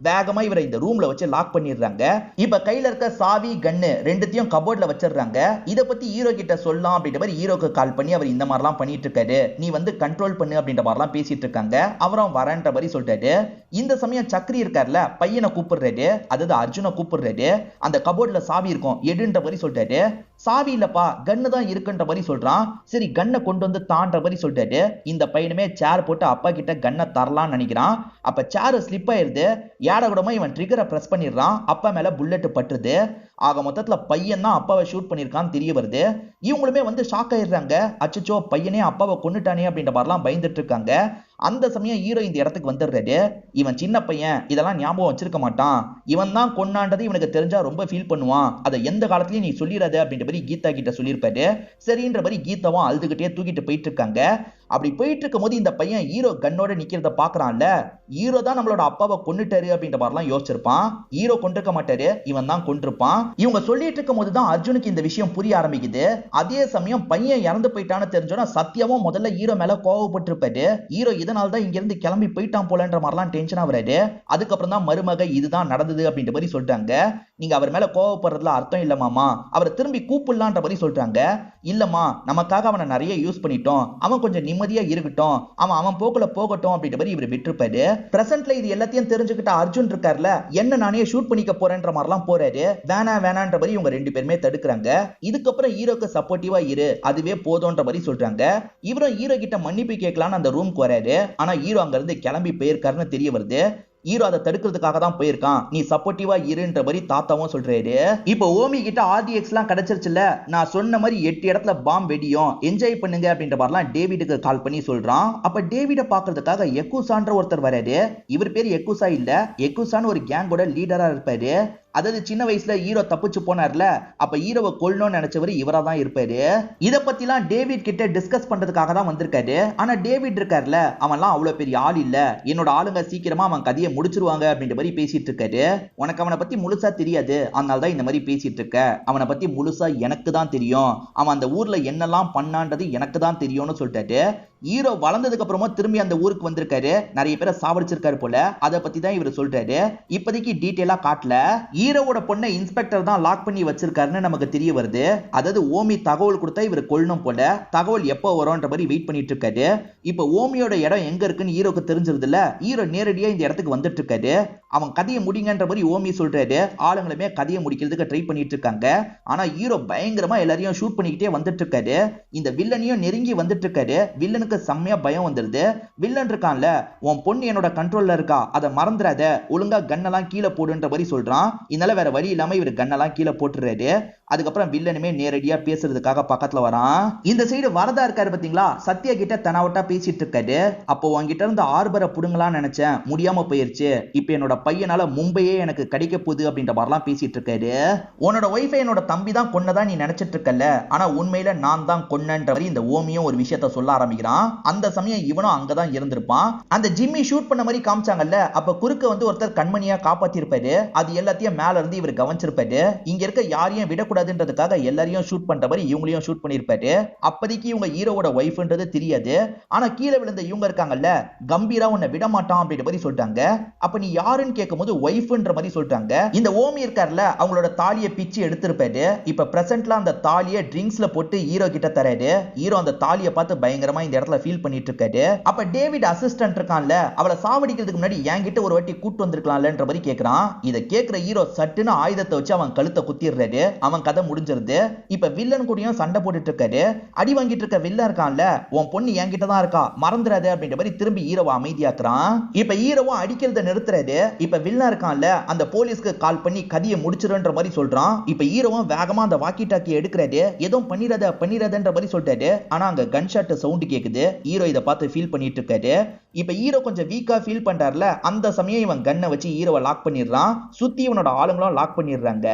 வேகமா இவரை இந்த ரூம்ல வச்சு லாக் பண்ணிடுறாங்க. இப்ப கையில இருக்க சாவி கண்ணு ரெண்டுத்தையும் கபோர்ட்ல வச்சிடுறாங்க. இத பத்தி ஹீரோ கிட்ட சொல்லலாம் அப்படின்ற மாதிரி ஹீரோக்கு கால் பண்ணி அவர் இந்த மாதிரிலாம் பண்ணிட்டு இருக்காரு, நீ வந்து கண்ட்ரோல் பண்ணு அப்படின்ற மாதிரிலாம் பேசிட்டு இருக்காங்க. அவரும் வரன்ற மாதிரி சொல்றாரு. இந்த சமயம் சக்கரி இருக்கார்ல, பையனை கூப்பிடுறாரு, அதாவது அர்ஜுனை கூப்பிடுறாரு. அந்த கபோர்ட்ல சாவி இருக்கும் எடுன்ற மாதிரி சொல்றாரு. சாவி இல்லப்பா கன்னு தான் இருக்குன்ற மாதிரி சொல்றான். சரி கன்னை கொண்டு வந்து தான்ற மாதிரி சொல்றாரு. இந்த பையனுமே சேர் போட்டு அப்பா கிட்ட கன்னை தரலாம்னு நினைக்கிறான். அப்ப சேர் ஸ்லிப் ஆயிருது. ஏட கூடமா இவன் ட்ரிகரை பிரஸ் பண்ணிடுறான். அப்பா மேல புல்லட் பட்டுது. ஆக மொத்தத்துல பையன் தான் அப்பாவை ஷூட் பண்ணிருக்கான்னு தெரிய வருது. இவங்களுமே வந்து ஷாக் ஆயிடுறாங்க. அச்சச்சோ பையனே அப்பாவை கொன்னுட்டானே அப்படின்ற மாதிரிலாம் பயந்துட்டு இருக்காங்க. அந்த சமயம் ஹீரோ இந்த இடத்துக்கு வந்துடுறாரு. இவன் சின்ன பையன், இதெல்லாம் ஞாபகம் வச்சிருக்க மாட்டான், இவன் தான் கொன்னான்றது இவனுக்கு தெரிஞ்சா ரொம்ப ஃபீல் பண்ணுவான், அதை எந்த காலத்திலயும் நீ சொல்லிடாத அப்படின்ற மாதிரி கீதா கிட்ட சொல்லியிருப்பாரு. சரின்ற மாதிரி கீதாவும் அழுதுகிட்டே தூக்கிட்டு போயிட்டு இருக்காங்க. அப்படி போயிட்டு இருக்கும் போது இந்த பையன் ஹீரோ கன்னோட நிக்கிறத பாக்குறான்ல, ஹீரோ தான் நம்மளோட அப்பாவை கொன்னுட்டாரு அப்படின்ற மாதிரிலாம் யோசிச்சிருப்பான். ஹீரோ கொண்டிருக்க மாட்டாரு, இவன் தான் கொண்டிருப்பான். இவங்க சொல்லிட்டு இருக்கும் போதுதான் அர்ஜுனுக்கு இந்த விஷயம் புரிய ஆரம்பிக்குது. அதே சமயம் பையன் இறந்து போயிட்டான்னு தெரிஞ்சோன்னா சத்யாவும் முதல்ல ஹீரோ மேல கோவப்பட்டு இருப்பாரு. ஹீரோ இதனால தான் இங்க இருந்து கிளம்பி போயிட்டான் போலன்ற மாதிரிலாம் டென்ஷன் ஆகுறாரு. அதுக்கப்புறம் தான் மருமக இதுதான் நடந்தது அப்படின்ற மாதிரி சொல்றாங்க. நீங்க அவர் மேல கோவப்படுறதுல அர்த்தம் இல்ல மாமா, அவரை திரும்பி கூப்பிடலான்ற மாதிரி சொல்றாங்க. இல்லம்மா நமக்காக அவனை நிறைய யூஸ் பண்ணிட்டோம், அவன் கொஞ்சம் நிம்மதியா இருக்கட்டும், அவன் போக்குல போகட்டும் அப்படின்ற மாதிரி இவர் விட்டுருப்பாரு. பிரசன்ட்ல இது எல்லாத்தையும் தெரிஞ்சுக்கிட்ட அர்ஜுன் இருக்கார்ல, என்ன நானே ஷூட் பண்ணிக்க போறேன்ற மாதிரிலாம் போறாரு. வேணான்ற மாதிரி இவங்க ரெண்டு பேருமே தடுக்கிறாங்க. இதுக்கப்புறம் ஹீரோக்கு சப்போர்ட்டிவா இரு, அதுவே போதும்ன்ற மாதிரி சொல்றாங்க. இவரும் ஹீரோ கிட்ட மன்னிப்பு கேட்கலான்னு அந்த ரூம்க்கு வராரு. ஆனா ஹீரோ அங்க இருந்து கிளம்பி போயிருக்காருன்னு தெரிய வருது. ஹீரோ அதை தடுக்கிறதுக்காக தான் போயிருக்கான், நீ சப்போர்ட்டிவா இருன்ற மாதிரி தாத்தாவும் சொல்றாரு. இப்போ ஓமி கிட்ட ஆர்டிஎக்ஸ் எல்லாம் கிடைச்சிருச்சுல, நான் சொன்ன மாதிரி 8 இடத்துல பாம் வெடியும், என்ஜாய் பண்ணுங்க அப்படின்ற மாதிரிலாம் டேவிடுக்கு கால் பண்ணி சொல்றான். அப்ப டேவிட பாக்குறதுக்காக எக்குசான்ற ஒருத்தர் வராரு. இவர் பேர் எக்குசா இல்ல, எக்குசான்னு ஒரு கேங்கோட லீடரா இருப்பாரு. அதாவது சின்ன வயசுல ஹீரோ தப்பிச்சு போனார்ல, அப்ப ஹீரோவை கொல்லணும்னு நினைச்சவர் இவரா தான் இருப்பாரு. இத பத்திலாம் டேவிட் கிட்ட டிஸ்கஸ் பண்றதுக்காக தான் வந்திருக்காரு. ஆனா டேவிட் இருக்கார்ல, அவன்லாம் அவ்வளவு பெரிய ஆள் இல்ல, என்னோட ஆளுங்க சீக்கிரமா அவன் கதையை முடிச்சிருவாங்க அப்படின்ற மாதிரி பேசிட்டு இருக்காரு. உனக்கு அவனை பத்தி முழுசா தெரியாது, அதனால தான் இந்த மாதிரி பேசிட்டு இருக்க, அவனை பத்தி முழுசா எனக்கு தான் தெரியும், அவன் அந்த ஊர்ல என்னெல்லாம் பண்ணான்றது எனக்கு தான் தெரியும்னு சொல்லிட்டாரு. ஹீரோ வளர்ந்ததுக்கு அப்புறமா திரும்பி அந்த ஊருக்கு வந்திருக்காரு, நிறைய பேரை சாவடிச்சிருக்காரு போல, அதை பத்தி தான் இவர் சொல்றாரு. இப்போதைக்கு டீட்டெயிலா காட்டல. ஹீரோவோட பொண்ணை இன்ஸ்பெக்டர் தான் லாக் பண்ணி வச்சிருக்காருன்னு நமக்கு தெரிய வருது. அதாவது ஓமி தகவல் கொடுத்தா இவர் கொல்லணும் போல, தகவல் எப்போ வரும்ன்ற மாதிரி வெயிட் பண்ணிட்டு இருக்காரு. இப்போ ஓமியோட இடம் எங்க இருக்குன்னு ஹீரோக்கு தெரிஞ்சிருது இல்ல, ஹீரோ நேரடியா இந்த இடத்துக்கு வந்துட்டு இருக்காரு. அவன் கதையை முடிங்கன்ற மாதிரி ஓமி சொல்றாரு. ஆளுங்களுமே கதையை முடிக்கிறதுக்கு ட்ரை பண்ணிட்டு இருக்காங்க. ஆனா ஹீரோ பயங்கரமா எல்லாரையும் ஷூட் பண்ணிக்கிட்டே வந்துட்டு இருக்காரு. இந்த வில்லனையும் நெருங்கி வந்துட்டு இருக்காரு. வில்லனுக்கு செம்மையா பயம் வந்துருது. வில்லன் இருக்கான்ல, உன் பொண்ணு என்னோட கண்ட்ரோல்ல இருக்கா, அதை மறந்துடாத, ஒழுங்கா கண்ணெல்லாம் கீழே போடுன்ற மாதிரி சொல்றான். இதனால வேற வழி இல்லாம இவர் கண்ணெல்லாம் கீழே போட்டுறாரு. அதுக்கப்புறம் வில்லனுமே நேரடியா பேசுறதுக்காக பக்கத்துல வரான். இந்த சைடு வரதா இருக்காரு பாத்தீங்களா, சத்யா கிட்ட தெனாவட்டா பேசிட்டு இருக்காரு. அப்போ உன்கிட்ட இருந்து ஆர்பரை புடுங்கலாம்னு நினைச்சேன், முடியாம போயிருச்சு. இப்ப என்னோட பையனால மும்பையே எனக்கு கிடைக்க போகுது அப்படின்ற மாதிரிலாம் பேசிட்டு இருக்காரு. உன்னோட ஒய்ஃபை என்னோட தம்பி தான் கொன்னதா நீ நினைச்சிட்டு இருக்கல, ஆனா உண்மையில நான் தான் கொன்னன்ற மாதிரி இந்த ஓமியும் ஒரு விஷயத்த சொல்ல ஆரம்பிக்கிறான். அந்த சமயம் இவனும் அங்கதான் இருந்திருப்பான். அந்த ஜிம்மி ஷூட் பண்ண மாதிரி காமிச்சாங்கல்ல, அப்ப குறுக்க வந்து ஒருத்தர் கண்மணியா காப்பாத்திருப்பாரு. அது எல்லாத்தையும் மேல இருந்து இவர் கவனிச்சிருப்பாரு. இங்க இருக்க யாரையும் விடக்கூடாதுன்றதுக்காக எல்லாரையும் ஷூட் பண்ற மாதிரி இவங்களையும் ஷூட் பண்ணிருப்பாரு. அப்போதைக்கு இவங்க ஹீரோவோட ஒய்ஃப்ன்றது தெரியாது. ஆனா கீழே விழுந்த இவங்க இருக்காங்கல்ல, கம்பீரா உன்னை விட மாட்டான் அப்படின்ற மாதிரி சொல்லிட்டாங்க. அப்ப நீ யாருன்னு கேட்கும்போது ஒய்ஃப்ன்ற மாதிரி சொல்லிட்டாங்க. இந்த ஓமி இருக்கார்ல, அவங்களோட தாலியை பிச்சு எடுத்திருப்பாரு. இப்ப பிரசன்ட்ல அந்த தாலியை ட்ரிங்க்ஸ்ல போட்டு ஹீரோ கிட்ட தராரு. ஹீரோ அந்த தாலியை பார்த்து பயங்கரமா இந்த இடத்துல ஃபீல் பண்ணிட்டு இருக்காரு. அப்ப டேவிட் அசிஸ்டன்ட் இருக்கான்ல, அவளை சாவடிக்கிறதுக்கு முன்னாடி என்கிட்ட ஒரு வாட்டி கூட்டு வந்திருக்கலாம்லன்ற மாதிரி கேட்கறான். இதை கேட்கிற ஹீரோ சட்டுன்னு ஆயுதத்தை வச்சு அவன் கழுத்தை குத்திடுறாரு. அவன் கதை முடிஞ்சிருது. இப்ப வில்லன் கூடயும் சண்டை போட்டுட்டு இருக்காரு. அடி வாங்கிட்டு இருக்க வில்லன் இருக்கான்ல, உன் பொண்ணு என்கிட்ட தான் இருக்கா, மறந்துடாத அப்படின்ற மாதிரி திரும்பி ஹீரோவை அமைதியாக்குறான். இப்ப ஹீரோவும் அடிக்கிறத நிறுத்துறாரு. இப்ப வில்லன் இருக்கான்ல, அந்த போலீஸ்க்கு கால் பண்ணி கதையை முடிச்சிருன்ற மாதிரி சொல்றான். இப்ப ஹீரோவும் வேகமா அந்த வாக்கி டாக்கி எடுக்கிறாரு. எதுவும் பண்ணிடாதன்ற மாதிரி சொல்லிட்டாரு. ஆனா அங்க கன் ஷாட் சவுண்ட் கேக்குது. ஹீரோ இதை பார்த்து ஃபீல் பண்ணிட்டு இருக்காரு. இப்ப ஹீரோ கொஞ்சம் வீக்கா ஃபீல் பண்றாருல, அந்த சமயம் இவன் கன்னை வச்சு ஹீரோவை லாக் பண்ணிடுறான். சுத்தி இவனோட ஆளுங்களும் லாக் பண்ணிடுறாங்க.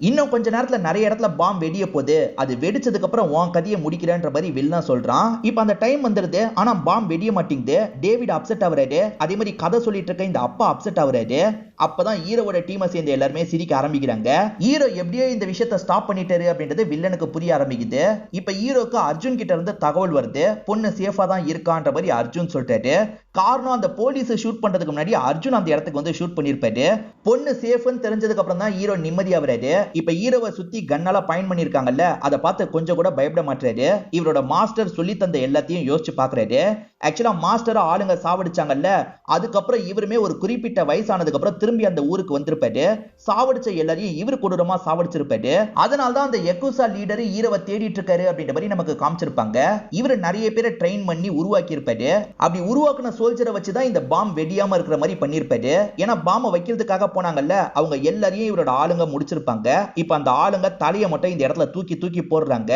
இன்னும் கொஞ்ச நேரத்துல நிறைய இடத்துல பாம் வெடிய போகுது. அது வெடிச்சதுக்கு அப்புறம் உன் கதையை முடிக்கிறேன்ற மாதிரி வில்லன் சொல்றான். இப்ப அந்த டைம் வந்துருது. ஆனா பாம் வெடிய மாட்டேங்குது. டேவிட் அப்செட் ஆகுறாரு. அதே மாதிரி கதை சொல்லிட்டு இருக்க இந்த அப்பா அப்செட் ஆகுறாரு. அப்பதான் ஹீரோவோட டீமை சேர்ந்து எல்லாருமே சிரிக்க ஆரம்பிக்கிறாங்க. ஹீரோ எப்படியோ இந்த விஷயத்தை ஸ்டாப் பண்ணிட்டாரு அப்படின்றது வில்லனுக்கு புரிய ஆரம்பிக்குது. இப்ப ஹீரோக்கு அர்ஜுன் கிட்ட இருந்து தகவல் வருது. பொண்ணு சேஃபா தான் இருக்கான்ற மாதிரி அர்ஜுன் சொல்லிட்டாரு. காரணம், அந்த போலீஸ் ஷூட் பண்றதுக்கு முன்னாடி அர்ஜுன் அந்த இடத்துக்கு வந்து ஷூட் பண்ணிருப்பாரு. பொண்ணு சேஃப்னு தெரிஞ்சதுக்கு அப்புறம் தான் ஹீரோ நிம்மதியாகிறாரு. இப்ப ஹீரோவை சுத்தி கன்னால பாயிண்ட் பண்ணிருக்காங்கல்ல, அதை பார்த்து கொஞ்சம் கூட பயப்பட மாட்டாரு. இவரோட மாஸ்டர் சொல்லி தந்த எல்லாத்தையும் யோசிச்சு பாக்குறாரு. ஆக்சுவலா மாஸ்டர் ஆளுங்க சாவடிச்சாங்கல்ல, அதுக்கப்புறம் இவருமே ஒரு குறிப்பிட்ட வயசானதுக்கு அப்புறம் திரும்பி அந்த ஊருக்கு வந்திருப்பாரு. சாவடிச்ச எல்லாரையும் இவரு கொடூரமா சாவடிச்சிருப்பாரு. அதனால தான் அந்த யகுசா லீடர் ஹீரோவை தேடிட்டு இருக்காரு அப்படின்ற மாதிரி நமக்கு காமிச்சிருப்பாங்க. இவரு நிறைய பேரை ட்ரெயின் பண்ணி உருவாக்கி இருப்பாரு. அப்படி உருவாக்குன சோல்ஜரை வச்சுதான் இந்த பாம் வெடியாம இருக்கிற மாதிரி பண்ணிருப்பாரு. ஏன்னா பாம்பை வைக்கிறதுக்காக போனாங்கல்ல, அவங்க எல்லாரையும் இவரோட ஆளுங்க முடிச்சிருப்பாங்க. இப்ப அந்த ஆளுங்க தலையை மட்டும் இந்த இடத்துல தூக்கி தூக்கி போடுறாங்க.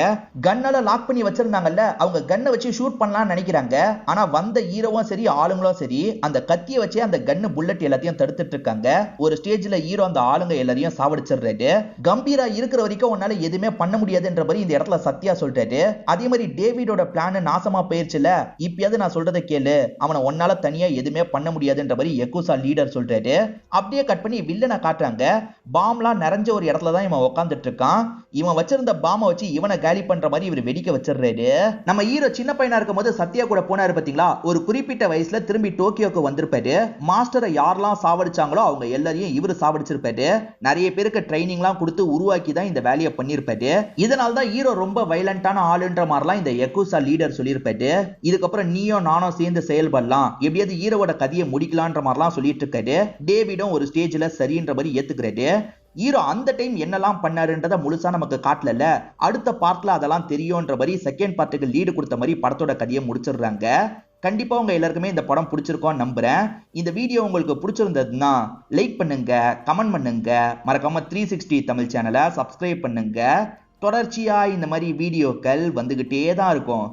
கன்னால லாக் பண்ணி வச்சிருந்தாங்கல்ல, அவங்க கன்னை வச்சு ஷூட் பண்ணலாம்னு நினைக்கிறாங்க. ஆனா வந்த ஹீரோவும் சரி ஆளுங்களும் சரி அந்த கத்தியை வச்சு அந்த கன்னு புல்லட் எல்லாத்தையும் தடுத்துட்டு இருக்காங்க. ஒரு ஸ்டேஜ்ல ஹீரோ அந்த ஆளுங்க எல்லாரையும் சாவடிச்சிடுறாரு. கம்பீரா இருக்கிற வரைக்கும் உன்னால எதுவுமே பண்ண முடியாதுன்ற மாதிரி இந்த இடத்துல சத்யா சொல்றாரு. அதே மாதிரி டேவிடோட பிளான் நாசமா போயிருச்சுல, இப்பயாவது நான் சொல்றதை கேளு, அவனை உன்னால தனியா எதுவுமே பண்ண முடியாதுன்ற மாதிரி யகுசா லீடர் சொல்றாரு. அப்படியே கட் பண்ணி வில்லனை காட்டுறாங்க. பாம்லாம் நிறைஞ்ச ஒரு இடத்துல தான் இவன் உட்காந்துட்டு இருக்கான். இவன் வச்சிருந்த பாம்பை வச்சு இவனை காலி பண்ற மாதிரி இவர் வெடிக்க வச்சிடுறாரு. நம்ம ஹீரோ சின்ன பையனா இருக்கும் போது சத்யா கூட போனாரு பாத்தீங்களா, ஒரு குறிப்பிட்ட வயசுல திரும்பி டோக்கியோக்கு வந்திருப்பாரு. மாஸ்டரை யாரெல்லாம் சாவடிச்சாங்களோ அவங்க எல்லாரையும் இவரு சாவடிச்சிருப்பாரு. நிறைய பேருக்கு ட்ரைனிங்லாம் கொடுத்து உருவாக்கி தான் இந்த வேலையை பண்ணிருப்பாரு. இதனால தான் ஹீரோ ரொம்ப வயலண்டான ஆளுன்ற மாதிரிலாம் இந்த யகுசா லீடர் சொல்லியிருப்பாரு. இதுக்கப்புறம் நீயும் நானும் சேர்ந்து செயல்படலாம், எப்படியாவது ஹீரோவோட கதையை முடிக்கலான்ற மாதிரிலாம் சொல்லிட்டு இருக்காரு. டேவிடும் ஒரு ஸ்டேஜ்ல சரின்ற மாதிரி ஏத்துக்கிறாரு. ஹீரோ அந்த டைம் என்னெல்லாம் பண்ணாருன்றத முழுசா நமக்கு காட்டல. அடுத்த பார்ட்ல அதெல்லாம் தெரியும்ன்ற மாதிரி செகண்ட் பார்ட்டுக்கு லீடு கொடுத்த மாதிரி படத்தோட கதையை முடிச்சிடுறாங்க. கண்டிப்பா உங்க எல்லாருக்குமே இந்த படம் பிடிச்சிருக்கோம் நம்புறேன். இந்த வீடியோ உங்களுக்கு பிடிச்சிருந்ததுன்னா லைக் பண்ணுங்க, கமெண்ட் பண்ணுங்க, மறக்காம 360 தமிழ் சேனலை சப்ஸ்கிரைப் பண்ணுங்க. தொடர்ச்சியா இந்த மாதிரி வீடியோக்கள் வந்துகிட்டே தான் இருக்கும்.